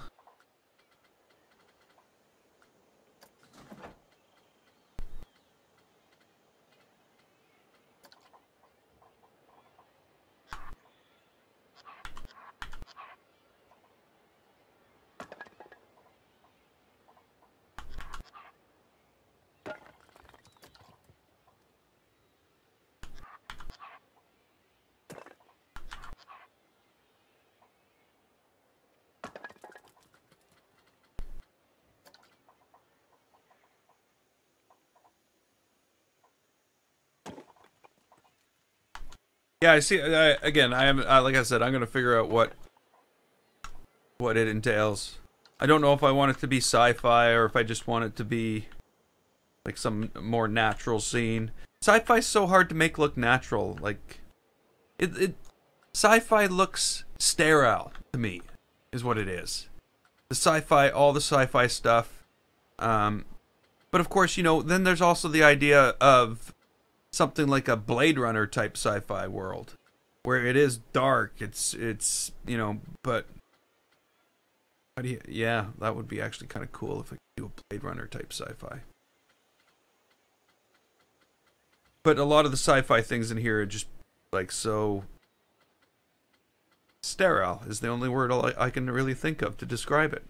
Yeah, I see. Again, I am like I said, I'm gonna figure out what it entails. I don't know if I want it to be sci-fi or if I just want it to be like some more natural scene. Sci-fi's so hard to make look natural. Like sci-fi looks sterile to me, is what it is. All the sci-fi stuff. But of course, you know, then there's also the idea of something like a Blade Runner type sci-fi world where it is dark. It's you know, but yeah, that would be actually kind of cool if I could do a Blade Runner type sci-fi. But a lot of the sci-fi things in here are just like so sterile is the only word I can really think of to describe it.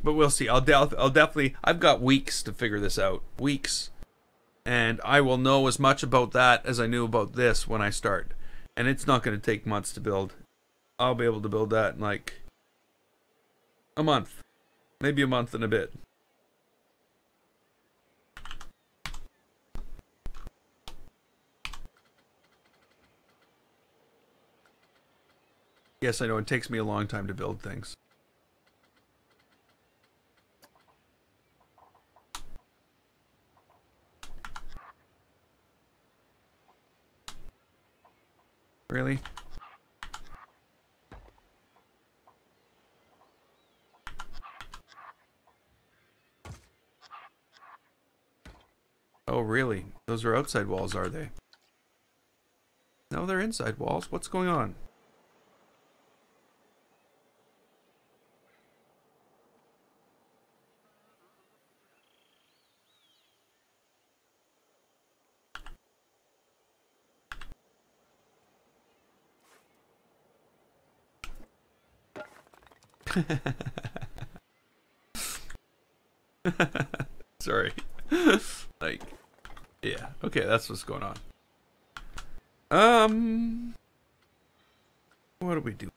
But we'll see. I'll definitely. I've got weeks to figure this out. Weeks, and I will know as much about that as I knew about this when I start. And it's not going to take months to build. I'll be able to build that in like a month, maybe a month and a bit. Yes, I know it takes me a long time to build things. Really? Oh, really? Those are outside walls, are they? No, they're inside walls. What's going on? Sorry. Like, yeah. Okay, that's what's going on. What do we do?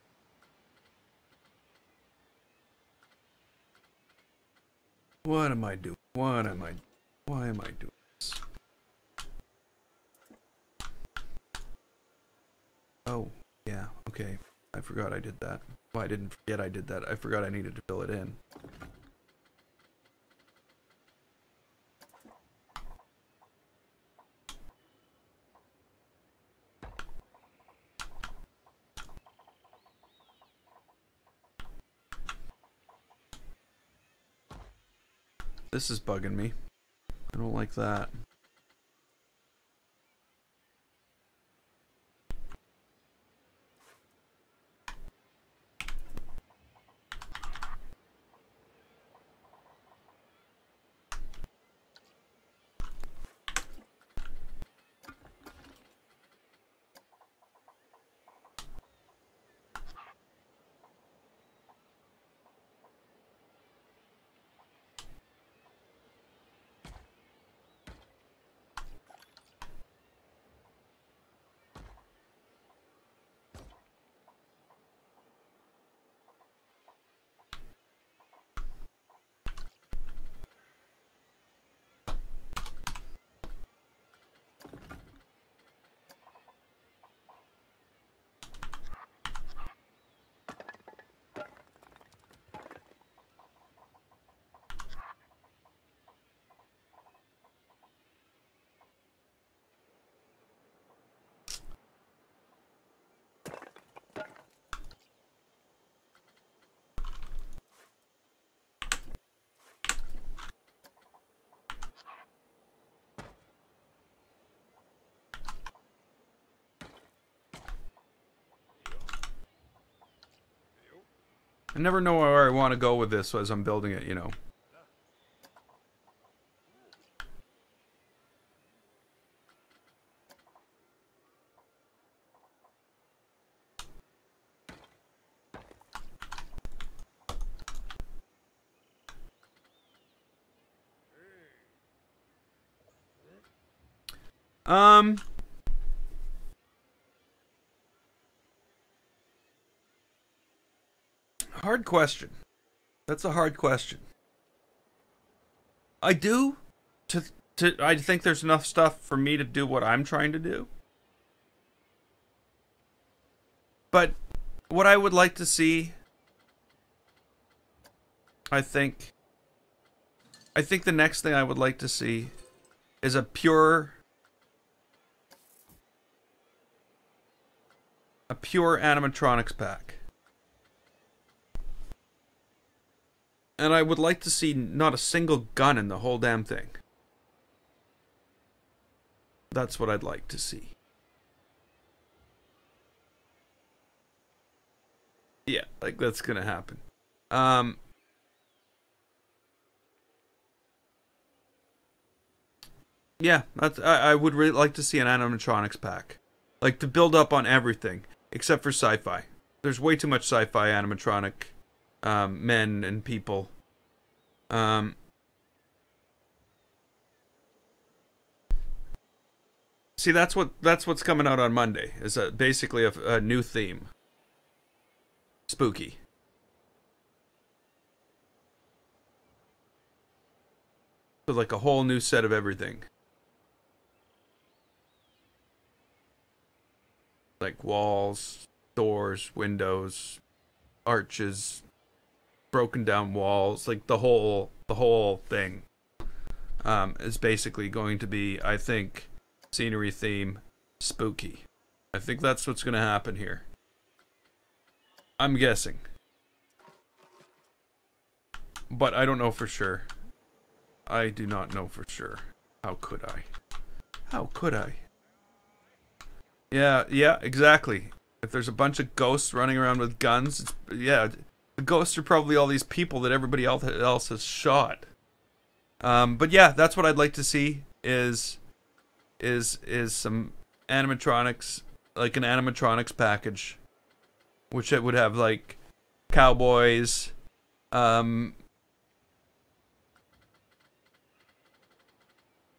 What am I doing? What am I? Why am I doing this? Oh, yeah. Okay. I forgot I did that. Well, I didn't forget I did that. I forgot I needed to fill it in. This is bugging me. I don't like that. I never know where I want to go with this as I'm building it, you know. Hard question. That's a hard question. I do. I think there's enough stuff for me to do what I'm trying to do. But what I would like to see, I think the next thing I would like to see is a pure animatronics pack. And I would like to see not a single gun in the whole damn thing. That's what I'd like to see. Yeah, like that's gonna happen. Yeah, I would really like to see an animatronics pack. Like, to build up on everything, except for sci-fi. There's way too much sci-fi animatronic men and people. See, that's what's coming out on Monday. Is basically a new theme. Spooky. So like a whole new set of everything. Like walls, doors, windows, arches, broken down walls, like the whole thing is basically going to be, I think, scenery theme, spooky. I think that's what's going to happen here. I'm guessing. But I don't know for sure. I do not know for sure. How could I? How could I? Yeah, exactly. If there's a bunch of ghosts running around with guns, yeah, the ghosts are probably all these people that everybody else has shot. But yeah, that's what I'd like to see is some animatronics, like an animatronics package, which it would have like cowboys, you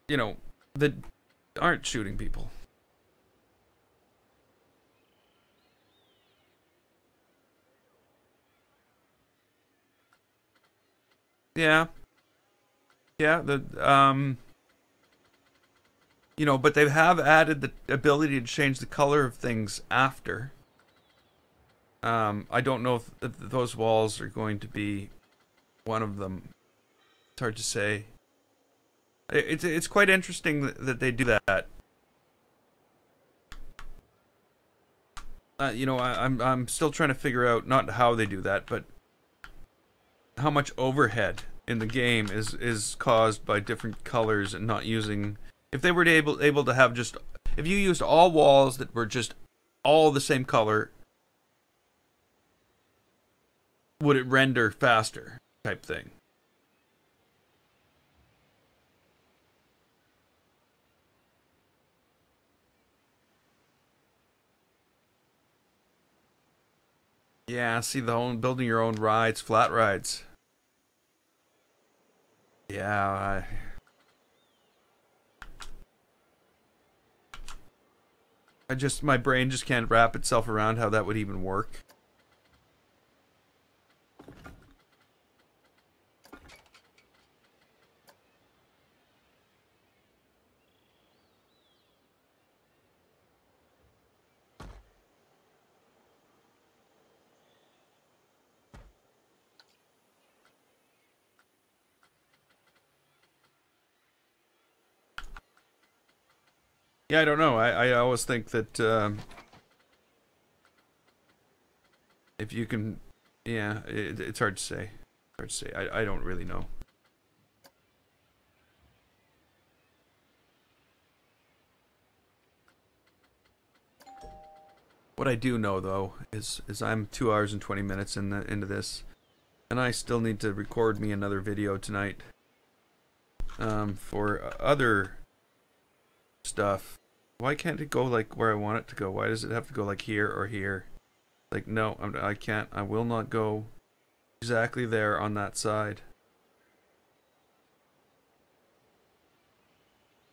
know, that aren't shooting people. Yeah. Yeah, you know, but they have added the ability to change the color of things after. I don't know if those walls are going to be one of them. It's hard to say. It's quite interesting that they do that. You know, I'm still trying to figure out not how they do that, but how much overhead in the game is caused by different colors and not using. If they were able to have just, if you used all walls that were just all the same color, would it render faster type thing? Yeah, see building your own rides, flat rides. Yeah, my brain just can't wrap itself around how that would even work. Yeah, I don't know. I always think that if you can, yeah, it's hard to say. Hard to say. I don't really know. What I do know though is I'm 2 hours and 20 minutes into this, and I still need to record me another video tonight for other stuff. Why can't it go like where I want it to go? Why does it have to go like here or here? Like, no, I can't. I will not go exactly there on that side.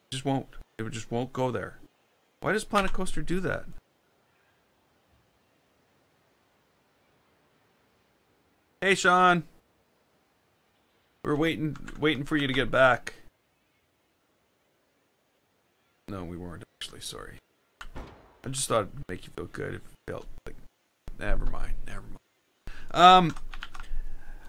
It just won't. It just won't go there. Why does Planet Coaster do that? Hey, Sean. We're waiting for you to get back. No, we weren't actually. Sorry. I just thought it'd make you feel good. It felt like, never mind.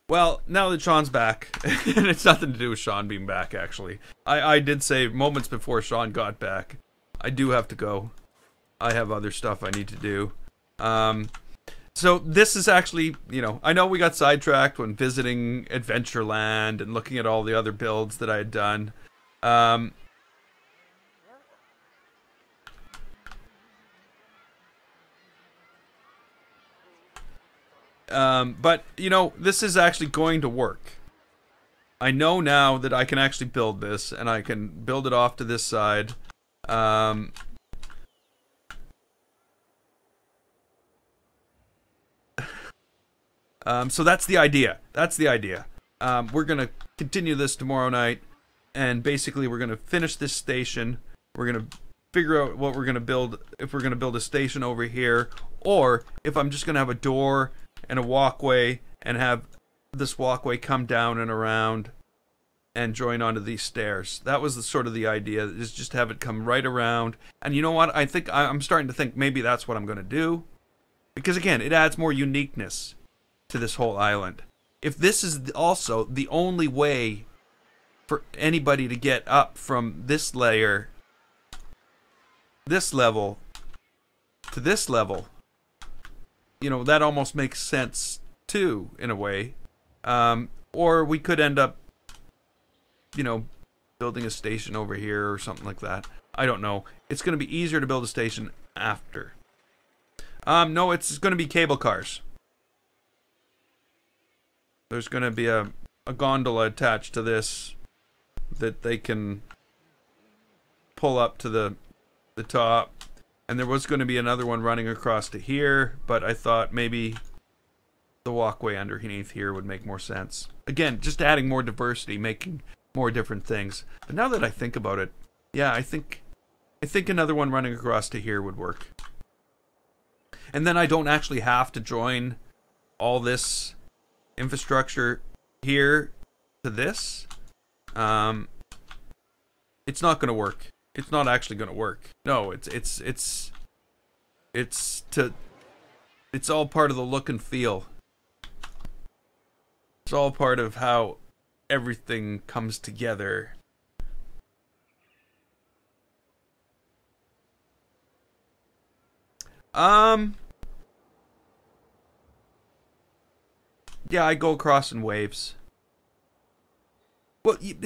Well, now that Sean's back, and it's nothing to do with Sean being back. Actually, I did say moments before Sean got back, I do have to go. I have other stuff I need to do. So this is actually, you know, I know we got sidetracked when visiting Adventureland and looking at all the other builds that I had done. But, you know, this is actually going to work. I know now that I can actually build this, and I can build it off to this side. So that's the idea. That's the idea. We're gonna continue this tomorrow night, and basically we're gonna finish this station. We're gonna figure out what we're gonna build, if we're gonna build a station over here, or if I'm just gonna have a door and a walkway and have this walkway come down and around and join onto these stairs. That was the sort of the idea, is just have it come right around. And you know what? I think I'm starting to think maybe that's what I'm gonna do, because again, it adds more uniqueness to this whole island. If this is also the only way for anybody to get up from this layer, this level, to this level, you know, that almost makes sense too, in a way. Or we could end up, you know, building a station over here or something like that. I don't know. It's going to be easier to build a station after. No, it's going to be cable cars. There's going to be a gondola attached to this that they can pull up to the top. And there was going to be another one running across to here, but I thought maybe the walkway underneath here would make more sense. Again, just adding more diversity, making more different things. But now that I think about it, yeah, I think another one running across to here would work. And then I don't actually have to join all this infrastructure here to this. It's not going to work. It's not actually going to work. No, it's all part of the look and feel. It's all part of how everything comes together. Yeah, I go across in waves. Well, it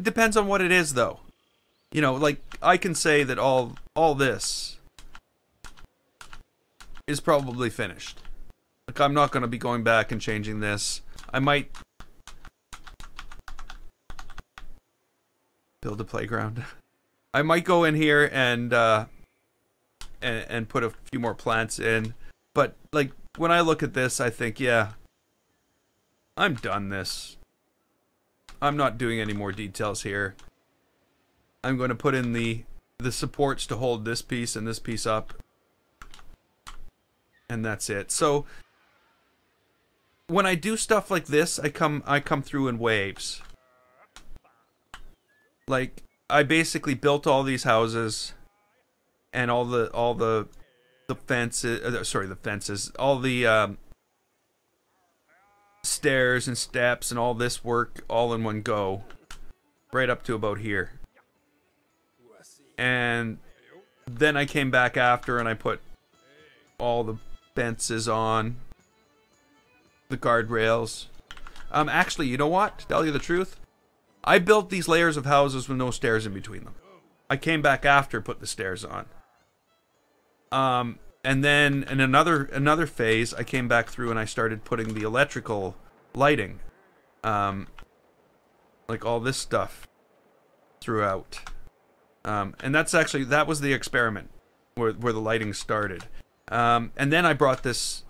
depends on what it is, though. You know, like, I can say that all this is probably finished. Like, I'm not going to be going back and changing this. I might build a playground. I might go in here and put a few more plants in. But, like, when I look at this, I think, yeah, I'm done this. I'm not doing any more details here. I'm going to put in the supports to hold this piece and this piece up. And that's it. So when I do stuff like this, I come through in waves. Like, I basically built all these houses and all the fences, sorry, the fences, all the stairs and steps and all this work all in one go, right up to about here. And then I came back after and I put all the fences on, the guardrails. Actually, you know what? To tell you the truth, I built these layers of houses with no stairs in between them. I came back after, put the stairs on. And then in another phase, I came back through and I started putting the electrical lighting, like all this stuff throughout. And that was the experiment where the lighting started. And then I brought this,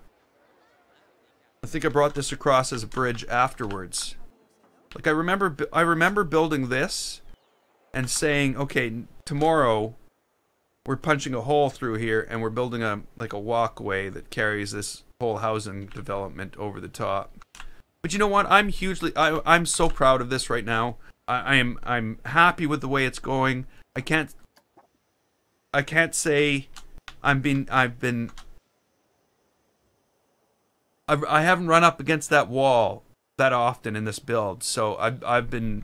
I think I brought this across as a bridge afterwards. Like, I remember building this and saying, okay, tomorrow we're punching a hole through here and we're building a walkway that carries this whole housing development over the top. But you know what? I'm so proud of this right now. I'm happy with the way it's going. I can't say I haven't run up against that wall that often in this build, so I've been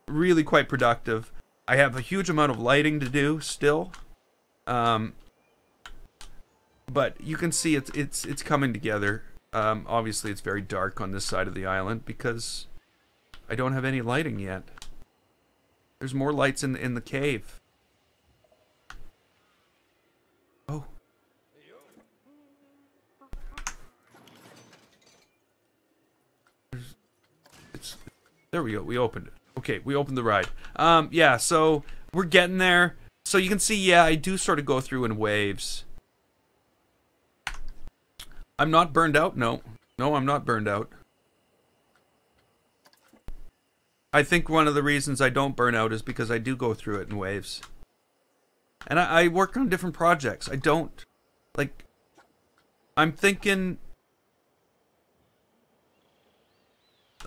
really quite productive. I have a huge amount of lighting to do still, but you can see it's coming together. Obviously, it's very dark on this side of the island because I don't have any lighting yet. There's more lights in the cave. Oh. There we go. We opened it. Okay, we opened the ride. Yeah, so we're getting there. So you can see, yeah, I do sort of go through in waves. I'm not burned out. No. No, I'm not burned out. I think one of the reasons I don't burn out is because I do go through it in waves. And I work on different projects. I don't, like, I'm thinking,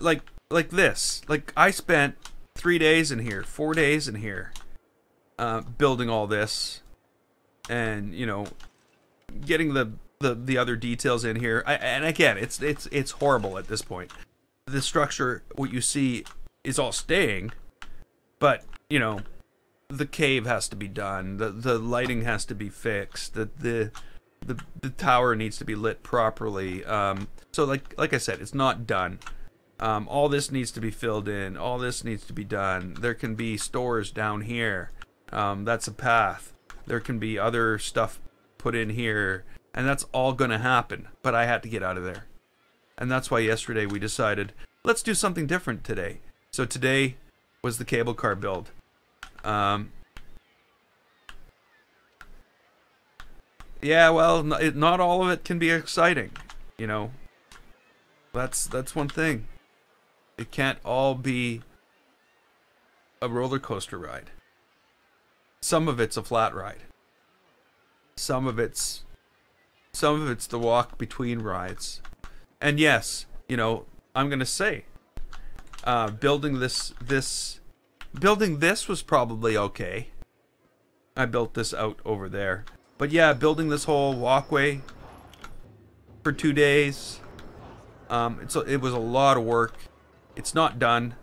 like this. Like, I spent 3 days in here, 4 days in here, building all this. And, you know, getting the other details in here. And again, it's horrible at this point. The structure, what you see, is all staying, but you know, the cave has to be done. The lighting has to be fixed. The tower needs to be lit properly. So like I said, it's not done. All this needs to be filled in. All this needs to be done. There can be stores down here. That's a path. There can be other stuff put in here, and that's all gonna happen. But I had to get out of there, and that's why yesterday we decided, let's do something different today. So today was the cable car build. Yeah, well, not all of it can be exciting, you know. That's one thing. It can't all be a roller coaster ride. Some of it's a flat ride. Some of it's the walk between rides. And yes, you know, I'm gonna say, building this was probably okay. I built this out over there. But yeah, building this whole walkway for 2 days, it was a lot of work. It's not done.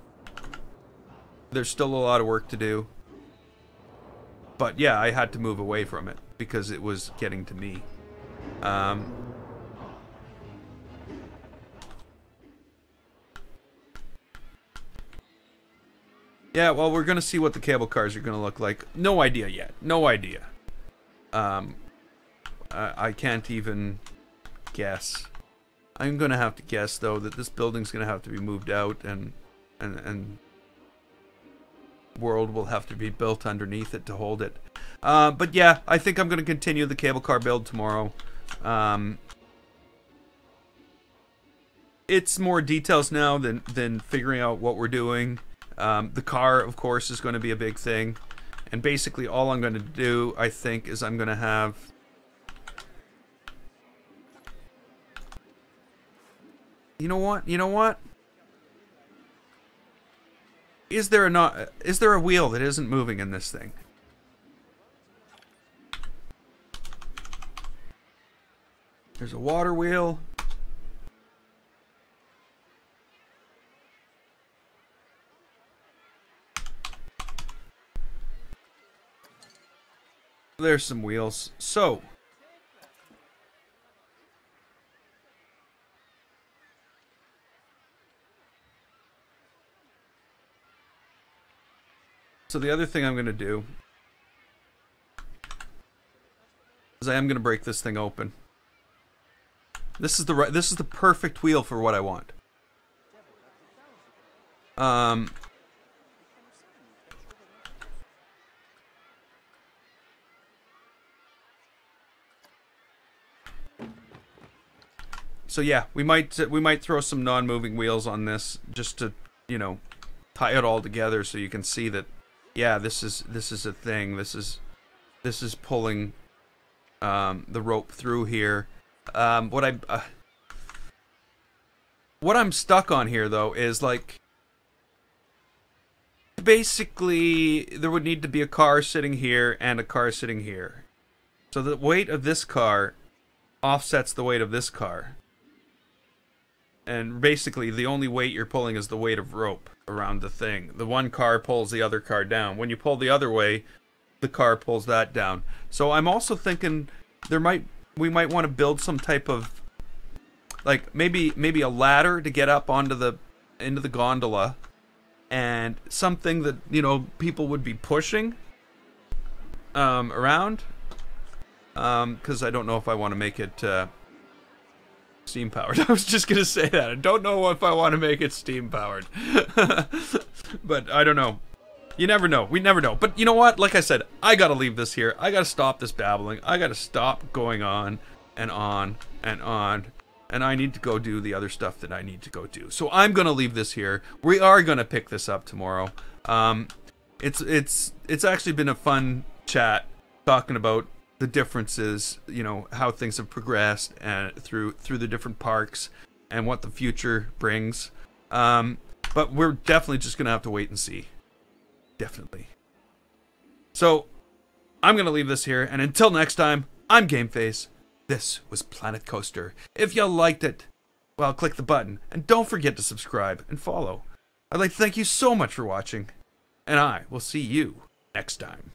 There's still a lot of work to do. But yeah, I had to move away from it because it was getting to me. Yeah, well, we're gonna see what the cable cars are gonna look like. No idea yet. No idea. I can't even guess. I'm gonna have to guess though that this building's gonna have to be moved out, and world will have to be built underneath it to hold it. But yeah, I think I'm gonna continue the cable car build tomorrow. It's more details now than figuring out what we're doing. The car, of course, is going to be a big thing. And basically all I'm going to do, I think, is I'm going to have... You know what? You know what? Is there a wheel that isn't moving in this thing? There's a water wheel. There's some wheels. So the other thing I'm going to do is I am going to break this thing open. This is the perfect wheel for what I want. So yeah, we might throw some non-moving wheels on this just to, you know, tie it all together so you can see that, yeah, this is a thing. This is pulling the rope through here. What I'm stuck on here though is like, basically there would need to be a car sitting here and a car sitting here, so the weight of this car offsets the weight of this car. And basically, the only weight you're pulling is the weight of rope around the thing. The one car pulls the other car down. When you pull the other way, the car pulls that down. So I'm also thinking we might want to build some type of, like, maybe a ladder to get up into the gondola, and something that, you know, people would be pushing around. Because I don't know if I want to make it Steam powered. I was just gonna say that. I don't know if I want to make it steam powered. But I don't know. You never know. We never know. But you know what? Like I said, I gotta leave this here. I gotta stop this babbling. I gotta stop going on and on and on. And I need to go do the other stuff that I need to go do. So I'm gonna leave this here. We are gonna pick this up tomorrow. It's actually been a fun chat talking about the differences, you know, how things have progressed and through the different parks and what the future brings. But we're definitely just gonna have to wait and see. Definitely. So I'm gonna leave this here, and until next time, I'm GameFace. This was Planet Coaster. If you liked it, well, click the button, and don't forget to subscribe and follow. I'd like to thank you so much for watching, and I will see you next time.